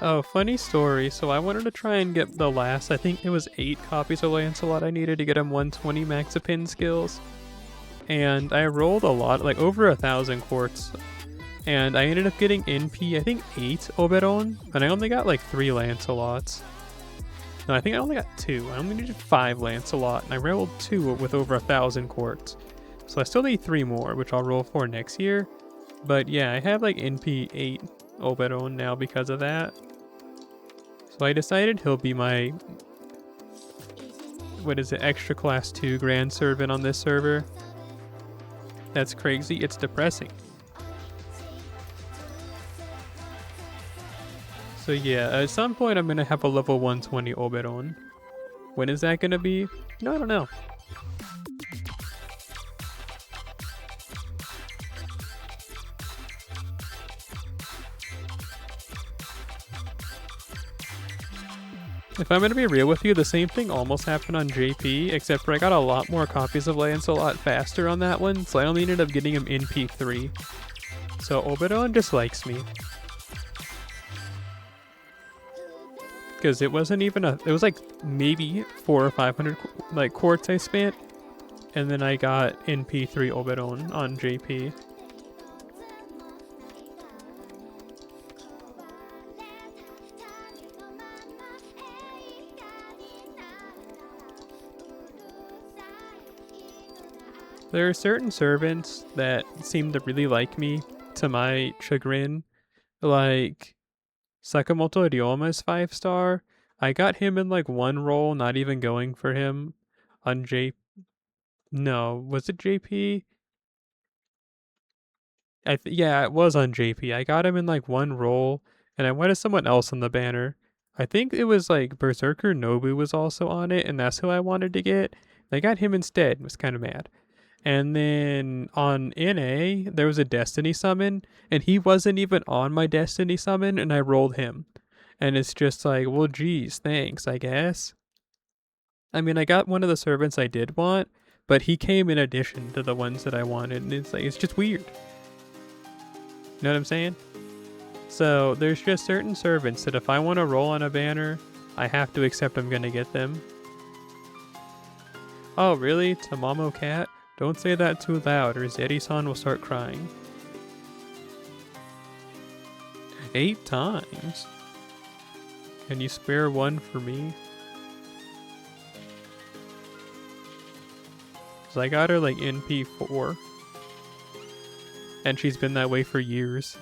Oh, funny story. So I wanted to try and get the last, I think it was 8 copies of Lancelot I needed to get him 120 Maxipin skills. And I rolled a lot, like over 1,000 quartz. And I ended up getting NP, I think 8 Oberon, and I only got like 3 Lancelots. No, I think I only got 2. I only needed 5 Lancelot, and I rolled 2 with over 1,000 quartz. So I still need 3 more, which I'll roll for next year. But yeah, I have like NP 8 Oberon now because of that. So I decided he'll be my, what is it, extra class 2 grand servant on this server. That's crazy, it's depressing. So yeah, at some point I'm gonna have a level 120 Oberon. When is that gonna be? No, I don't know. If I'm gonna be real with you, the same thing almost happened on JP, except for I got a lot more copies of Lancelot faster on that one, so I only ended up getting him in P3. So Oberon just likes me. Because it wasn't even it was like maybe 400 or 500 like quartz I spent, and then I got NP3 Oberon on JP. There are certain servants that seem to really like me, to my chagrin. Like, Sakamoto Ryoma's 5-star. I got him in like one roll, not even going for him on No, was it JP? Yeah, it was on JP. I got him in like one roll, and I went to someone else on the banner. I think it was like Berserker Nobu was also on it, and that's who I wanted to get. I got him instead. Was kind of mad. And then on NA, there was a Destiny summon, and he wasn't even on my Destiny summon, and I rolled him. And it's just like, well, geez, thanks, I guess. I mean, I got one of the servants I did want, but he came in addition to the ones that I wanted, and it's like, it's just weird. You know what I'm saying? So there's just certain servants that if I want to roll on a banner, I have to accept I'm going to get them. Oh, really? Tamamo Cat? Don't say that too loud or Zeri-san will start crying. 8 times? Can you spare one for me? Cause I got her like NP4. And she's been that way for years.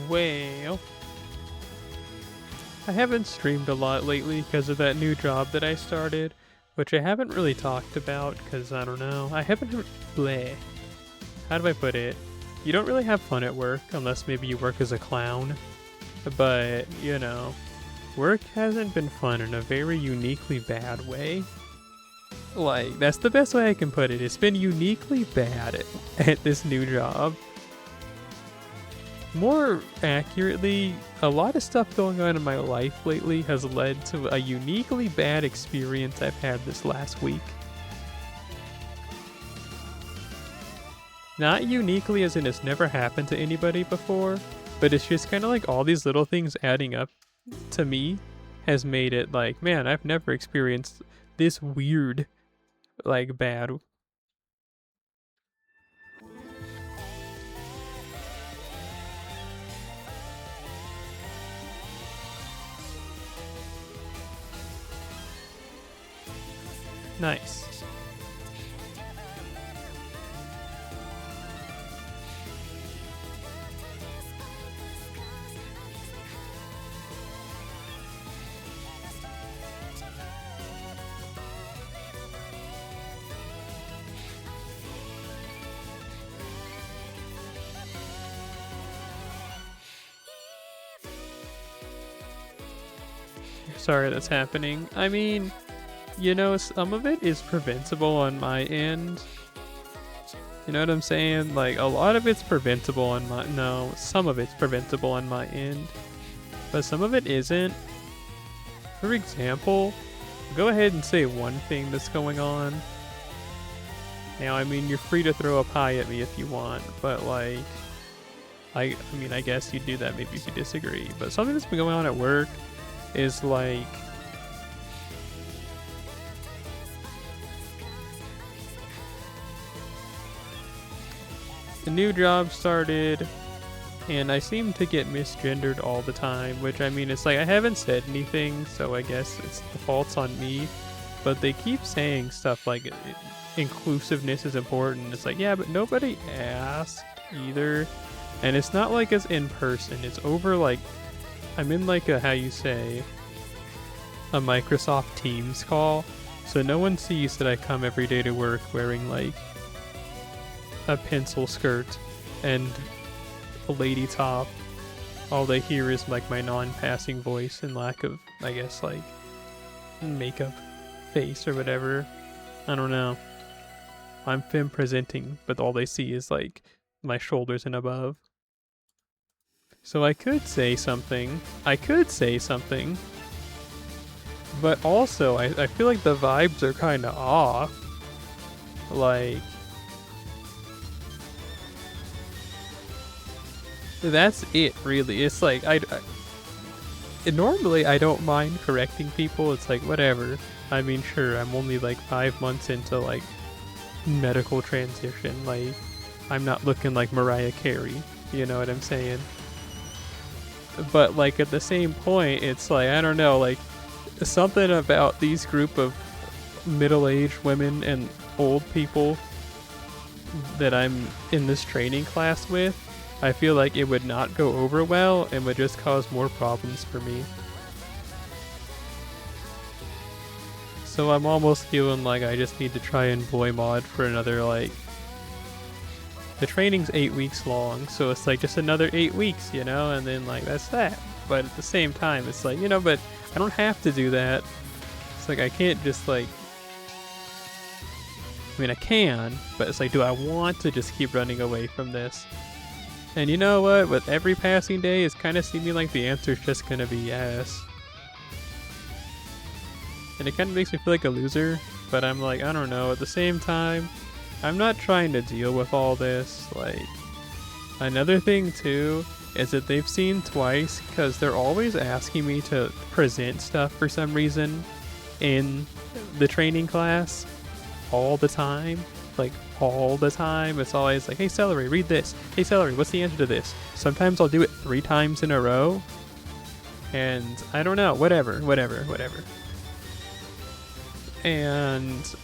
Well, I haven't streamed a lot lately because of that new job that I started, which I haven't really talked about because I don't know. I haven't. Bleh. How do I put it? You don't really have fun at work unless maybe you work as a clown. But, you know, work hasn't been fun in a very uniquely bad way. Like, that's the best way I can put it. It's been uniquely bad at this new job. More accurately, a lot of stuff going on in my life lately has led to a uniquely bad experience I've had this last week. Not uniquely as in it's never happened to anybody before, but it's just kind of like all these little things adding up to me has made it like, man, I've never experienced this weird, like, bad. Nice. Sorry that's happening. I mean, you know, some of it is preventable on my end. You know what I'm saying? Like, a lot of it's preventable on my... No, some of it's preventable on my end. But some of it isn't. For example, go ahead and say one thing that's going on. Now, I mean, you're free to throw a pie at me if you want, but, like... I mean, I guess you'd do that maybe if you disagree. But something that's been going on at work is, like... The new job started, and I seem to get misgendered all the time, which, I mean, it's like, I haven't said anything, so I guess it's the fault's on me, but they keep saying stuff like inclusiveness is important. It's like, yeah, but nobody asked either, and it's not like it's in person, it's over, like, I'm in, like, a, how you say, a Microsoft Teams call, so no one sees that I come every day to work wearing, like, a pencil skirt and a lady top. All they hear is like my non-passing voice and lack of, I guess, like makeup face or whatever. I don't know. I'm femme presenting, but all they see is like my shoulders and above. So I could say something. But also I feel like the vibes are kind of off. Like, that's it, really. It's like, normally I don't mind correcting people. It's like, whatever. I mean, sure, I'm only like 5 months into like medical transition. Like, I'm not looking like Mariah Carey. You know what I'm saying? But like at the same point, it's like, I don't know, like something about these group of middle-aged women and old people that I'm in this training class with, I feel like it would not go over well and would just cause more problems for me. So I'm almost feeling like I just need to try and boy mod for another, like... The training's 8 weeks long, so it's like just another 8 weeks, you know? And then, like, that's that. But at the same time, it's like, you know, but I don't have to do that. It's like, I can't just, like... I mean, I can, but it's like, do I want to just keep running away from this? And you know what? With every passing day, it's kind of seeming like the answer's just gonna be yes. And it kind of makes me feel like a loser, but I'm like, I don't know. At the same time, I'm not trying to deal with all this. Like, another thing too is that they've seen twice, because they're always asking me to present stuff for some reason in the training class all the time. Like, all the time. It's always like, hey Celery, read this. Hey Celery, what's the answer to this? Sometimes I'll do it 3 times in a row. And I don't know, whatever. And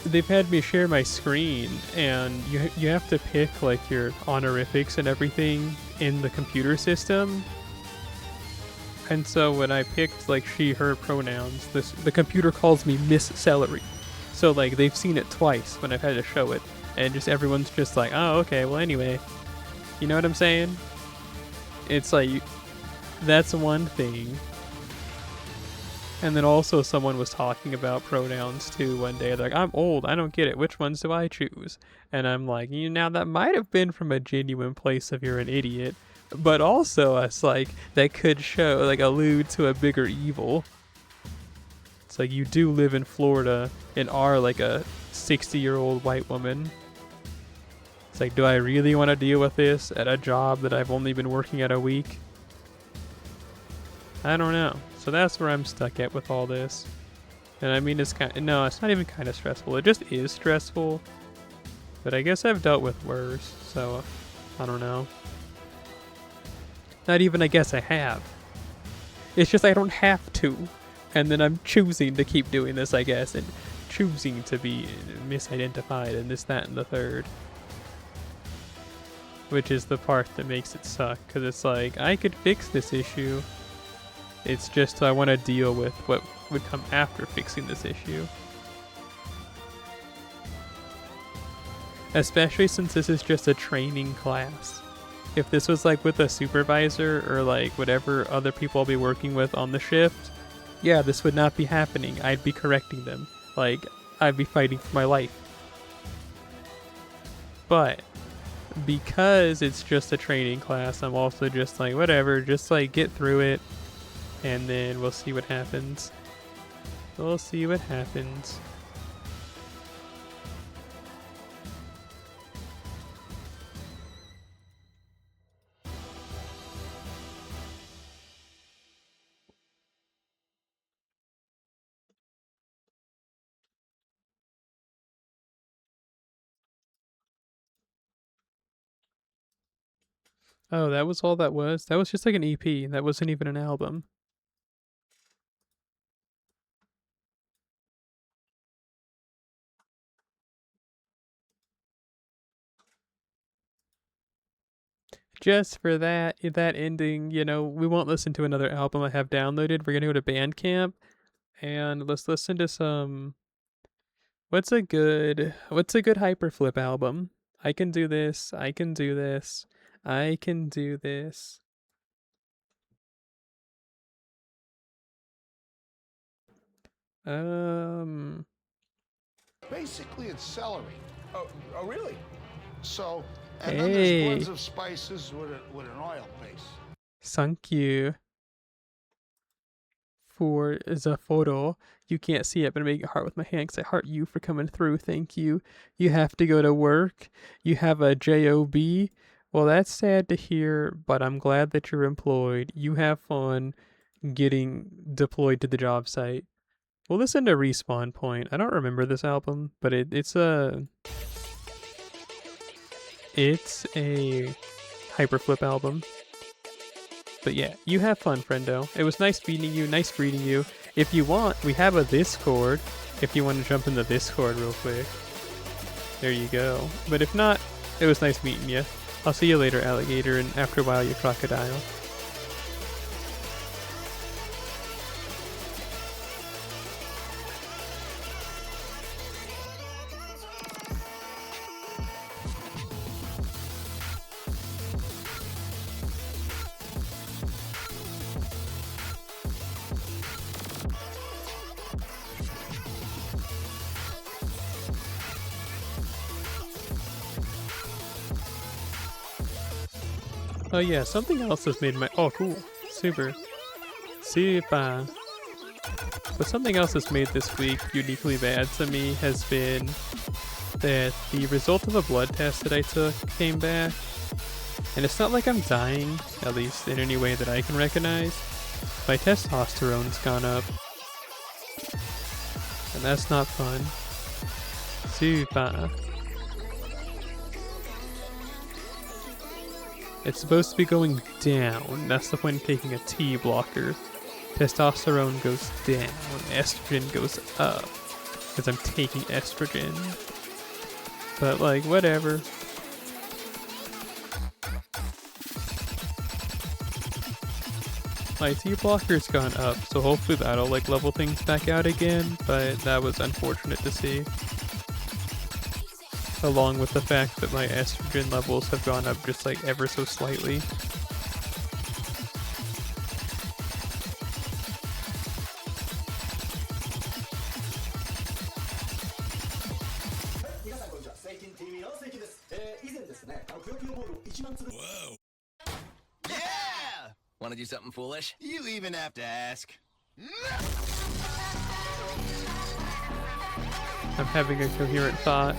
they've had me share my screen, and you have to pick like your honorifics and everything in the computer system. And so when I picked like she, her pronouns, the computer calls me Miss Celery. So like they've seen it twice when I've had to show it, and just everyone's just like, oh, okay, well anyway, you know what I'm saying? It's like that's one thing. And then also someone was talking about pronouns too one day. They're like, I'm old, I don't get it. Which ones do I choose? And I'm like, now that might have been from a genuine place of you're an idiot, but also it's like that could show like allude to a bigger evil. It's like you do live in Florida and are like a 60-year-old white woman. It's like, do I really want to deal with this at a job that I've only been working at a week? I don't know. So that's where I'm stuck at with all this. And I mean, it's not even kind of stressful. It just is stressful. But I guess I've dealt with worse. So, I don't know. Not even I guess I have. It's just I don't have to. And then I'm choosing to keep doing this, I guess. And choosing to be misidentified and this, that, and the third. Which is the part that makes it suck. Because it's like, I could fix this issue. It's just I want to deal with what would come after fixing this issue. Especially since this is just a training class. If this was like with a supervisor or like whatever other people I'll be working with on the shift, yeah, this would not be happening. I'd be correcting them. Like, I'd be fighting for my life. But because it's just a training class, I'm also just like, whatever, just like get through it. And then we'll see what happens. We'll see what happens. Oh, that was all that was? That was just like an EP. That wasn't even an album. Just for that ending, we won't listen to another album I have downloaded. We're gonna go to Bandcamp and let's listen to some. What's a good Hyperflip album? I can do this. I can do this. I can do this. Basically, it's celery. Oh, really? So, Hey. then there's blends of spices with an oil base. Thank you for the photo. You can't see it, but I make a heart with my hand because I heart you for coming through. Thank you. You have to go to work. You have a job. Well, that's sad to hear, but I'm glad that you're employed. You have fun getting deployed to the job site. We'll listen to Respawn Point. I don't remember this album, but it's a Hyperflip album. But yeah, you have fun, friendo. It was nice meeting you, nice greeting you. If you want, we have a Discord. If you want to jump in the Discord real quick. There you go. But if not, it was nice meeting you. I'll see you later, alligator, and after a while, you crocodile. Oh yeah, something else has made my... Oh, cool. Super. Super. But something else that's made this week uniquely bad to me has been that the result of a blood test that I took came back. And it's not like I'm dying, at least in any way that I can recognize. My testosterone's gone up. And that's not fun. Super. It's supposed to be going down. That's the point of taking a T blocker. Testosterone goes down. Estrogen goes up. Because I'm taking estrogen. But like, whatever. My T blocker's gone up, so hopefully that'll like level things back out again, but that was unfortunate to see. Along with the fact that my estrogen levels have gone up just like ever so slightly. Whoa. Yeah! Want to do something foolish? You even have to ask. I'm having a coherent thought.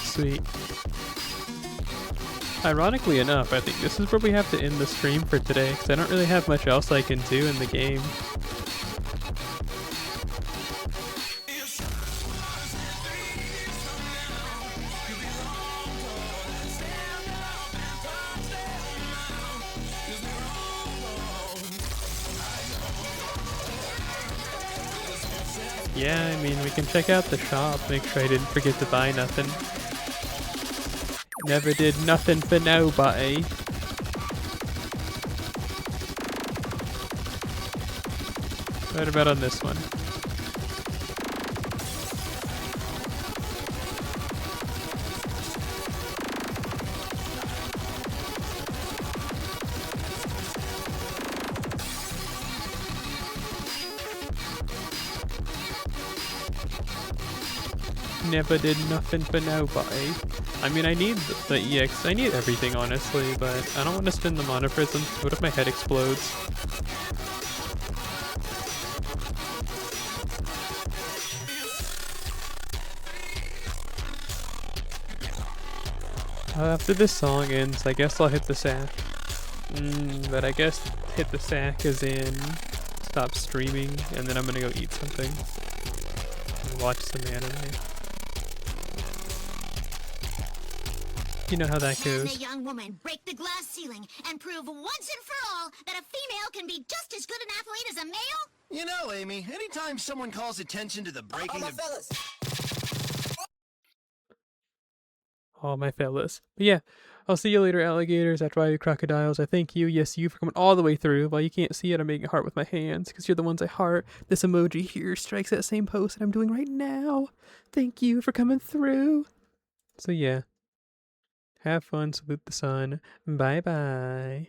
Sweet. Ironically enough, I think this is where we have to end the stream for today, because I don't really have much else I can do in the game. Yeah, I mean, we can check out the shop, make sure I didn't forget to buy nothing. Never did nothing for nobody. What about on this one? Never did nothing for nobody. I mean, I need the EX. I need everything, honestly, but I don't want to spend the mana prisms. What if my head explodes? After this song ends, I guess I'll hit the sack. But I guess hit the sack as in stop streaming, and then I'm gonna go eat something and watch some anime. You know how that Can goes. a young woman break the glass ceiling and prove once and for all that a female can be just as good an athlete as a male? You know, Amy, anytime someone calls attention to the breaking of... All my fellas. But yeah, I'll see you later, alligators. That's why you crocodiles. I thank you, yes, you, for coming all the way through. While you can't see it, I'm making a heart with my hands because you're the ones I heart. This emoji here strikes that same pose that I'm doing right now. Thank you for coming through. So yeah, have fun, salute the sun. Bye bye.